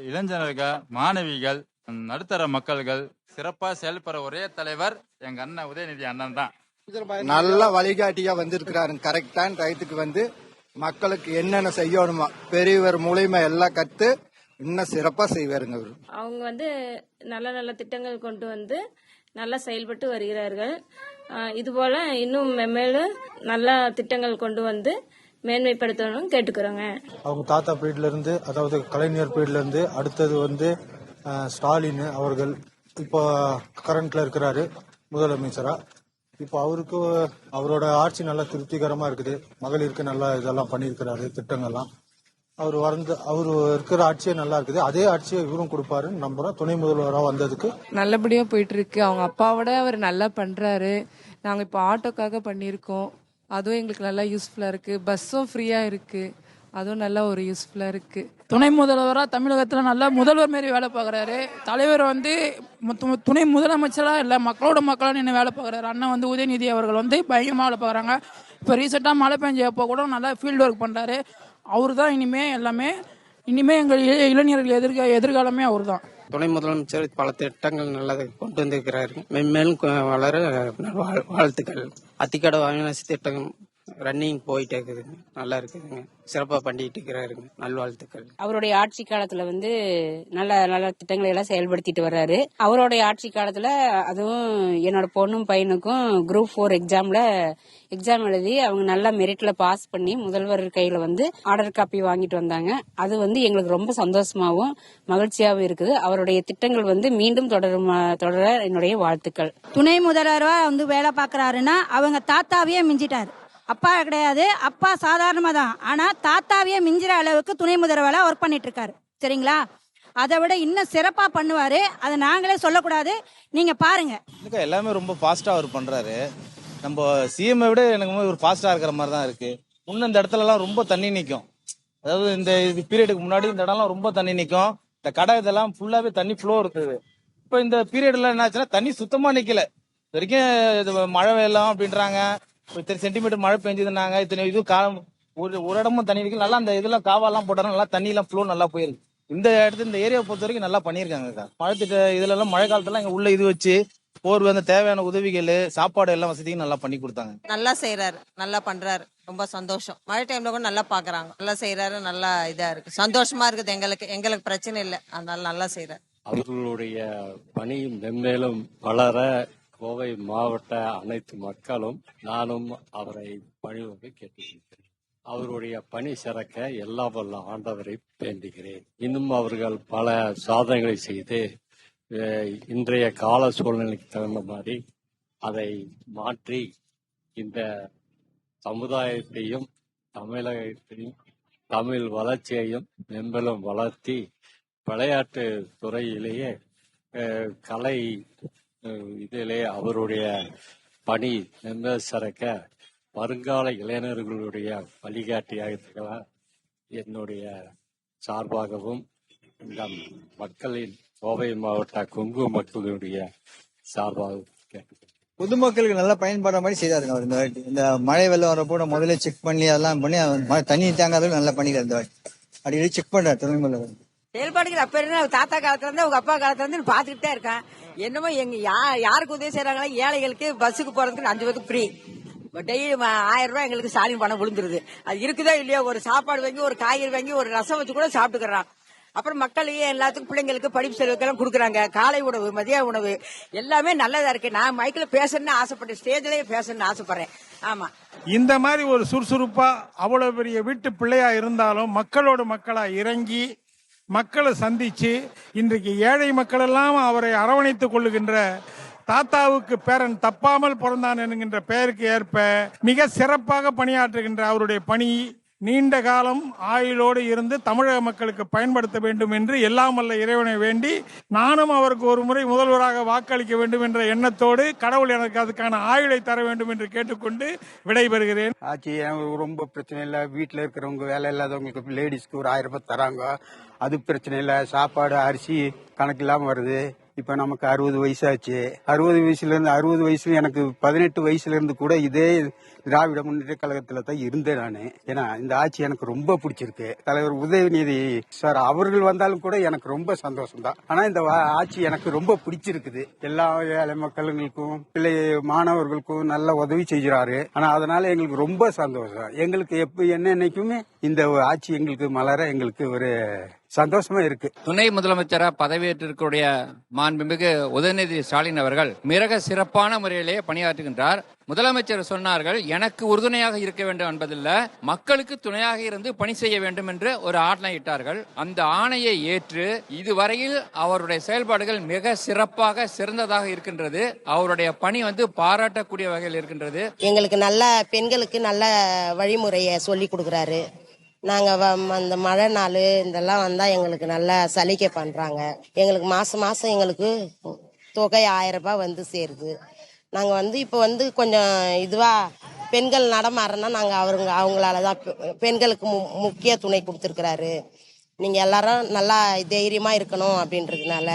Speaker 7: இளைஞர்கள், மாணவிகள், நடுத்தர மக்கள்கள் சிறப்பா செயல்படுற ஒரே தலைவர் எங்க அண்ணன் உதயநிதி அண்ணன் தான்.
Speaker 8: நல்ல வழிகாட்டியா வந்திருக்கிறாரு. கரெக்டான டயத்துக்கு மக்களுக்கு என்னென்ன செய்யணுமா பெரியவர் மூலியமா எல்லாம் கத்து இன்னும் சிறப்பா செய்வாருங்க.
Speaker 11: அவங்க நல்ல நல்ல திட்டங்கள் கொண்டு நல்லா செயல்பட்டு வருகிறார்கள். இதுபோல இன்னும் மென்மேலும் நல்ல திட்டங்கள் கொண்டு மேன்மைப்படுத்தணும் கேட்டுக்கிறோங்க.
Speaker 13: அவங்க தாத்தா பீரியட்ல இருந்து, அதாவது கலைஞர் பீரியட்ல இருந்து அடுத்தது ஸ்டாலின் அவர்கள் இப்போ கரண்ட்ல இருக்கிறாரு முதலமைச்சரா. இப்போ அவரோட ஆட்சி நல்லா திருப்திகரமா இருக்குது. மகளிருக்கு நல்லா இதெல்லாம் பண்ணியிருக்கிறாரு திட்டங்கள்லாம். அவர் இருக்கிற ஆட்சியே நல்லா இருக்குது. அதே ஆட்சியை இவரும் கொடுப்பாருன்னு நம்புறோம். துணை முதல்வராக வந்ததுக்கு
Speaker 14: நல்லபடியா போயிட்டு இருக்கு. அவங்க அப்பாவோட அவர் நல்லா பண்றாரு. நாங்க இப்போ ஆட்டோக்காக பண்ணியிருக்கோம். அதுவும் எங்களுக்கு நல்லா யூஸ்ஃபுல்லா இருக்கு. பஸ்ஸும் ஃப்ரீயா இருக்கு. அதுவும் நல்லா ஒரு யூஸ்ஃபுல்லா இருக்கு.
Speaker 18: துணை முதல்வராக தமிழகத்துல நல்லா முதல்வர் மாரி வேலை பார்க்கறாரு. தலைவர் துணை முதலமைச்சரா இல்ல மக்களா நின்று வேலை பார்க்கறாரு. அண்ணன் உதயநிதி அவர்கள் பயங்கரமா வேலை பார்க்கறாங்க. இப்ப ரீசெண்டா மழை பெஞ்சப்போ கூட நல்லா ஃபீல்டு ஒர்க் பண்றாரு. அவரு தான் இனிமே எங்கள் இளைஞர்கள் எதிர்காலமே அவர் தான்.
Speaker 20: துணை முதலமைச்சர் பல திட்டங்கள் நல்லதை கொண்டு வந்திருக்கிறாரு. மென்மேலும் வளர வாழ்த்துக்கள். அத்திக்கடை வாரணாசி திட்டம் ரன்னிங் போயிட்டே இருக்குதுங்க. நல்லா இருக்குதுங்க. சிறப்பா பண்ணிட்டு இருக்கிறாருங்க. நல்வாழ்த்துக்கள்.
Speaker 21: அவருடைய ஆட்சி காலத்துல நல்ல நல்ல திட்டங்களை எல்லாம் செயல்படுத்திட்டு வர்றாரு. அவருடைய ஆட்சி காலத்துல அதுவும் என்னோட பொண்ணும் பையனுக்கும் குரூப் 4 எக்ஸாம் எழுதி அவங்க நல்லா மெரிட்ல பாஸ் பண்ணி முதல்வர் கையில ஆர்டர் காப்பி வாங்கிட்டு வந்தாங்க. அது எங்களுக்கு ரொம்ப சந்தோஷமாவும் மகிழ்ச்சியாவும் இருக்குது. அவருடைய திட்டங்கள் மீண்டும் தொடர என்னுடைய வாழ்த்துக்கள்.
Speaker 31: துணை முதல்வரா வேலை பாக்குறாருன்னா அவங்க தாத்தாவையே மிஞ்சிட்டாரு. அப்பா கிடையாது, அப்பா சாதாரணமா தான். ஆனா தாத்தாவையே மிஞ்சிற அளவுக்கு துணை முதல்வரா ஒர்க் பண்ணிட்டு இருக்காரு. சரிங்களா? அதை விட இன்னும் சிறப்பா பண்ணுவாரு. அதை நாங்களே சொல்லக்கூடாது, நீங்க பாருங்க.
Speaker 10: எல்லாமே ரொம்ப ஃபாஸ்டா அவர் பண்றாரு. நம்ம சிஎம் விட எனக்கு ஒரு ஃபாஸ்டா இருக்கிற மாதிரி தான் இருக்கு. முன்ன இந்த இடத்துல எல்லாம் ரொம்ப தண்ணி நிக்கும். அதாவது இந்த பீரியடுக்கு முன்னாடி இந்த இடம்லாம் ரொம்ப தண்ணி நிக்கும். இந்த கடை இதெல்லாம் ஃபுல்லாவே தண்ணி ஃப்ளோ இருக்குது. இப்ப இந்த பீரியட்ல என்ன ஆச்சுன்னா தண்ணி சுத்தமா நிக்கல. இது வரைக்கும் மழை வெள்ளம் அப்படின்றாங்க. இத்தனை சென்டிமீட்டர் மழை பெஞ்சதுனாங்க. இத்தனை இது காலம் ஒரு இடமும் தண்ணி நிக்கல. நல்லா அந்த இதெல்லாம் காவாலாம் போட்டாங்க. நல்லா தண்ணி எல்லாம் ஃப்ளோ நல்லா போயிருக்கு. இந்த இடத்துல இந்த ஏரியாவை பொறுத்த வரைக்கும் நல்லா பண்ணியிருக்காங்க. மழை இதுல எல்லாம் மழை காலத்துல இங்க உள்ள இது வச்சு போர்வை, அந்த தேவையான உதவிகள், சாப்பாடு எல்லாம் வசதியும் நல்லா பண்ணி கொடுத்தாங்க.
Speaker 32: நல்லா செய்யறாரு, நல்லா பண்றாரு. ரொம்ப சந்தோஷம். மழை டைம்ல கூட நல்லா பாக்குறாங்க. நல்லா செய்யறாரு. நல்லா இதா இருக்கு. சந்தோஷமா இருக்குது. எங்களுக்கு பிரச்சனை இல்லை. அதனால நல்லா செய்யறாரு.
Speaker 33: அவர்களுடைய பணி மென்மேலும் வளர கோவை மாவட்ட அனைத்து மக்களும் நானும் அவரை பணிவோடு கேட்டுக்கொள்கிறேன். அவருடைய பணி சிறக்க எல்லா வல்ல ஆண்டவரை வேண்டுகிறேன். இன்னும் அவர்கள் பல சாதனைகளை செய்து இன்றைய கால சூழ்நிலைக்கு தகுந்த மாதிரி அதை மாற்றி இந்த சமுதாயத்தையும் தமிழகத்தையும் தமிழ் வளர்ச்சியையும் மெம்பலும் வளர்த்தி விளையாட்டு துறையிலேயே கலை இதிலே அவருடைய பணி சிறக்க வருங்கால இளைஞர்களுடைய வழிகாட்டியாக திகழ என்னுடைய சார்பாகவும் இந்த மக்களின் கோவை மாவட்ட கொங்கு மக்களுடைய சார்பாகவும் கேட்டுக்கொள்கிறேன்.
Speaker 34: பொதுமக்களுக்கு நல்லா பயன்படுற மாதிரி செய்தாருங்க அவர். இந்த வாட்டி இந்த மழை வெள்ளம் வரப்போ முதல்ல செக் பண்ணி அதெல்லாம் பண்ணி தண்ணி தாங்காத நல்லா பண்ணிக்கிறார். இந்த வாட்டி அடிக்கடி செக் பண்றாரு துணை முதல்வர்.
Speaker 32: செயல்பாடுகள் அப்ப இருந்து தாத்தா காலத்துல இருந்து அவங்க அப்பா காலத்துல இருந்து பாத்துக்கிட்டே இருக்கேன். என்னமோ யாருக்கு உதவி செய்யறாங்களா, ஏழைகளுக்கு பஸ்ஸுக்கு போறதுக்கு 5 பேருக்கு ஃப்ரீ. டெய்லி 1000 ரூபாய் எங்களுக்கு ஸ்டாலின் பணம் விழுந்துருது. அது இருக்குதோ இல்லையோ ஒரு சாப்பாடு வாங்கி, ஒரு காய்கறி வாங்கி, ஒரு ரசம் வச்சு கூட சாப்பிட்டுக்கிறான். அப்புறம் மக்களையே எல்லாத்துக்கும் பிள்ளைங்களுக்கு படிப்பு செலவுக்கெல்லாம் கொடுக்குறாங்க. காலை உணவு, மதிய உணவு எல்லாமே நல்லதா இருக்கு. நான் மைக்கில் பேசணும்னு ஆசைப்பட்டேன், ஸ்டேஜ்லயே பேசணும்னு ஆசைப்படுறேன். ஆமா,
Speaker 3: இந்த மாதிரி ஒரு சுறுசுறுப்பா அவ்வளவு பெரிய வீட்டு பிள்ளையா இருந்தாலும் மக்களோட மக்களா இறங்கி மக்களை சந்திச்சு இன்றைக்கு ஏழை மக்கள் எல்லாம் அவரை அரவணைத்துக் கொள்ளுகின்ற தாத்தாவுக்கு பேரன் தப்பாமல் பிறந்தான் என்கின்ற பெயருக்கு ஏற்ப மிக சிறப்பாக பணியாற்றுகின்ற அவருடைய பணி நீண்ட காலம் ஆயுளோடு இருந்து தமிழக மக்களுக்கு பயன்படுத்த வேண்டும் என்று எல்லாம் வல்ல இறைவனை வேண்டி நானும் அவருக்கு ஒரு முறை முதல்வராக வாக்களிக்க வேண்டும் என்ற எண்ணத்தோடு கடவுள் எனக்கு அதுக்கான ஆயுளை தர வேண்டும் என்று கேட்டுக்கொண்டு விடைபெறுகிறேன்.
Speaker 4: ஆச்சு ரொம்ப பிரச்சனை இல்லை. வீட்டில் இருக்கிறவங்க வேலை இல்லாதவங்களுக்கு லேடிஸ்க்கு ஒரு 1000 ரூபாய் தராங்க. அது பிரச்சனை இல்லை. சாப்பாடு அரிசி கணக்கு இல்லாமல் வருது. இப்ப நமக்கு 60 வயசாச்சு. 60 வயசுல எனக்கு 18 வயசுல இருந்து கூட இதே திராவிட முன்னேற்ற கழகத்துல தான் இருந்தேன் நானு. ஏன்னா இந்த ஆட்சி எனக்கு ரொம்ப பிடிச்சிருக்கு. தலைவர் உதயநிதி சார் அவர்கள் வந்தாலும் கூட எனக்கு ரொம்ப சந்தோஷம் தான். ஆனா இந்த ஆட்சி எனக்கு ரொம்ப பிடிச்சிருக்குது. எல்லா ஏழை மக்களுக்கும் பிள்ளை மாணவர்களுக்கும் நல்ல உதவி செய்கிறாரு. ஆனா அதனால எங்களுக்கு ரொம்ப சந்தோஷம். எங்களுக்கு என்னைக்குமே இந்த ஆட்சி எங்களுக்கு மலர எங்களுக்கு ஒரு சந்தோஷமா இருக்கு.
Speaker 5: துணை முதலமைச்சரா பதவியேற்றிருக்கக்கூடிய மாண்புமிகு உதயநிதி ஸ்டாலின் அவர்கள் மிக சிறப்பான முறையிலே பணியாற்றுகின்றார். முதலமைச்சர் சொன்னார்கள், எனக்கு உறுதுணையாக இருக்க வேண்டும் என்பதில்ல, மக்களுக்கு துணையாக இருந்து பணி செய்ய வேண்டும் என்று ஒரு ஆணையிட்டார்கள். அந்த ஆணையை ஏற்று இதுவரையில் அவருடைய செயல்பாடுகள் மிக சிறப்பாக சிறந்ததாக இருக்கின்றது. அவருடைய பணி பாராட்டக்கூடிய வகையில் இருக்கின்றது.
Speaker 6: எங்களுக்கு நல்ல பெண்களுக்கு நல்ல வழிமுறையை சொல்லி கொடுக்குறாரு. நாங்கள் அந்த மழை நாள் இதெல்லாம் வந்தால் எங்களுக்கு நல்லா சலுகை பண்ணுறாங்க. எங்களுக்கு மாதம் மாதம் எங்களுக்கு தொகை 1000 ரூபாய் சேருது. நாங்கள் இப்போ கொஞ்சம் இதுவாக பெண்கள் நடமாறனா நாங்கள் அவங்களால தான் பெண்களுக்கு முக்கிய துணை கொடுத்துருக்குறாரு. நீங்கள் எல்லாரும் நல்லா தைரியமாக இருக்கணும் அப்படின்றதுனால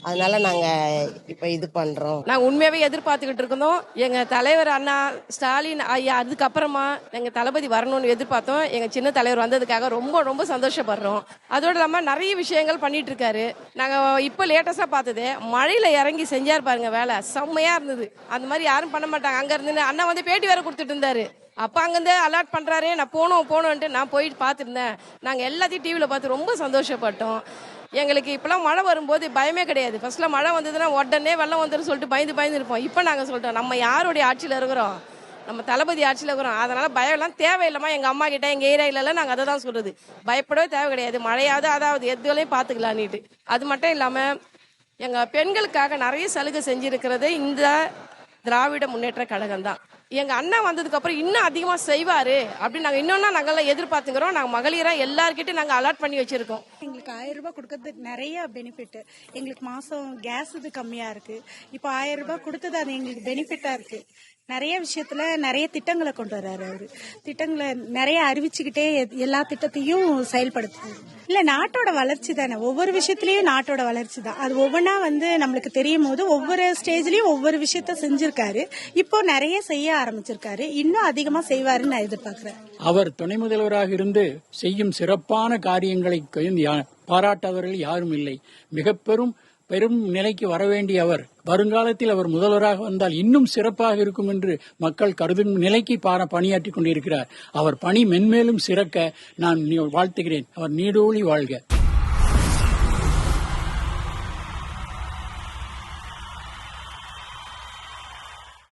Speaker 6: அதனால நாங்கள் இப்போ இது பண்ணுறோம்.
Speaker 9: நாங்கள் உண்மையாகவே எதிர்பார்த்துக்கிட்டு இருக்கோம். எங்கள் தலைவர் அண்ணா ஸ்டாலின் ஐயா அதுக்கப்புறமா எங்கள் தளபதி வரணும்னு எதிர்பார்த்தோம். எங்கள் சின்ன தலைவர் வந்ததுக்காக ரொம்ப ரொம்ப சந்தோஷப்படுறோம். அதோடு இல்லாமல் நிறைய விஷயங்கள் பண்ணிட்டு இருக்காரு. நாங்கள் இப்போ லேட்டஸ்டாக பார்த்தது மழையில் இறங்கி செஞ்சார் பாருங்க, வேலை செம்மையாக இருந்தது. அந்த மாதிரி யாரும் பண்ண மாட்டாங்க. அங்கே இருந்து அண்ணா பேட்டி வேற கொடுத்துட்டு இருந்தாரு. அப்போ அங்கேருந்து அலர்ட் பண்ணுறாரு. நான் போகணுன்ட்டு நான் போயிட்டு பார்த்துருந்தேன். நாங்கள் எல்லாத்தையும் டிவியில் பார்த்து ரொம்ப சந்தோஷப்பட்டோம். எங்களுக்கு இப்போலாம் மழை வரும்போது பயமே கிடையாது. ஃபர்ஸ்ட்ல மழை வந்ததுன்னா உடனே வெள்ளம் வந்துடும் சொல்லிட்டு பயந்து இருப்போம். இப்போ நாங்கள் சொல்லிட்டோம், நம்ம யாருடைய ஆட்சியில் இருக்கிறோம், நம்ம தளபதி ஆட்சியில் இருக்கிறோம். அதனால பயம் எல்லாம் தேவையில்லாமா. எங்கள் அம்மா கிட்ட எங்கள் ஏரியாவிலலாம் நாங்கள் அதை தான் சொல்றது, பயப்படவே தேவை கிடையாது. மழையாவது அதாவது எதுலையும் பார்த்துக்கலான்னுட்டு. அது மட்டும் இல்லாமல் எங்கள் பெண்களுக்காக நிறைய சலுகை செஞ்சிருக்கிறது இந்த திராவிட முன்னேற்ற கழகம் தான். எங்க அண்ணா வந்ததுக்கு அப்புறம் இன்னும் அதிகமா செய்வாரு அப்படின்னு நாங்க இன்னொன்னா நாங்கெல்லாம் எதிர்பார்த்துக்கிறோம். நாங்க மகளிரா எல்லார்கிட்டையும் நாங்க அலாட் பண்ணி வச்சிருக்கோம்.
Speaker 12: எங்களுக்கு 1000 ரூபாய் கொடுக்கறதுக்கு நிறைய பெனிஃபிட். எங்களுக்கு மாசம் கேஸ் இது கம்மியா இருக்கு. இப்போ 1000 ரூபாய் கொடுத்தது அது எங்களுக்கு பெனிஃபிட்டா இருக்கு. நிறைய விஷயத்துல நிறைய திட்டங்களை கொண்டு வர்றாரு அவரு. திட்டங்களை நிறைய அறிவிச்சுக்கிட்டே எல்லா திட்டத்தையும் செயல்படுத்துறாரு. இல்ல நாட்டோட வளர்ச்சி தானே, ஒவ்வொரு விஷயத்திலயும் நாட்டோட வளர்ச்சி தான். அது ஒவ்வொன்னா நம்மளுக்கு தெரியும் போது ஒவ்வொரு ஸ்டேஜ்லயும் ஒவ்வொரு விஷயத்த செஞ்சிருக்காரு. இப்போ நிறைய செய்ய ஆரம்பிச்சிருக்காரு. இன்னும் அதிகமா செய்வாருன்னு நான் எதிர்பார்க்கிறேன்.
Speaker 22: அவர் துணை முதல்வராக இருந்து செய்யும் சிறப்பான காரியங்களை பாராட்டாதவர்கள் யாரும் இல்லை. மிக பெரும் நிலைக்கு வர வேண்டிய அவர் வருங்காலத்தில் அவர் முதல்வராக வந்தால் இன்னும் சிறப்பாக இருக்கும் என்று மக்கள் கருதும் நிலைக்கு பணியாற்றிக் கொண்டிருக்கிறார். அவர் பணி மென்மேலும் சிறக்க நான் வாழ்த்துகிறேன். அவர் நீடோழி வாழ்க.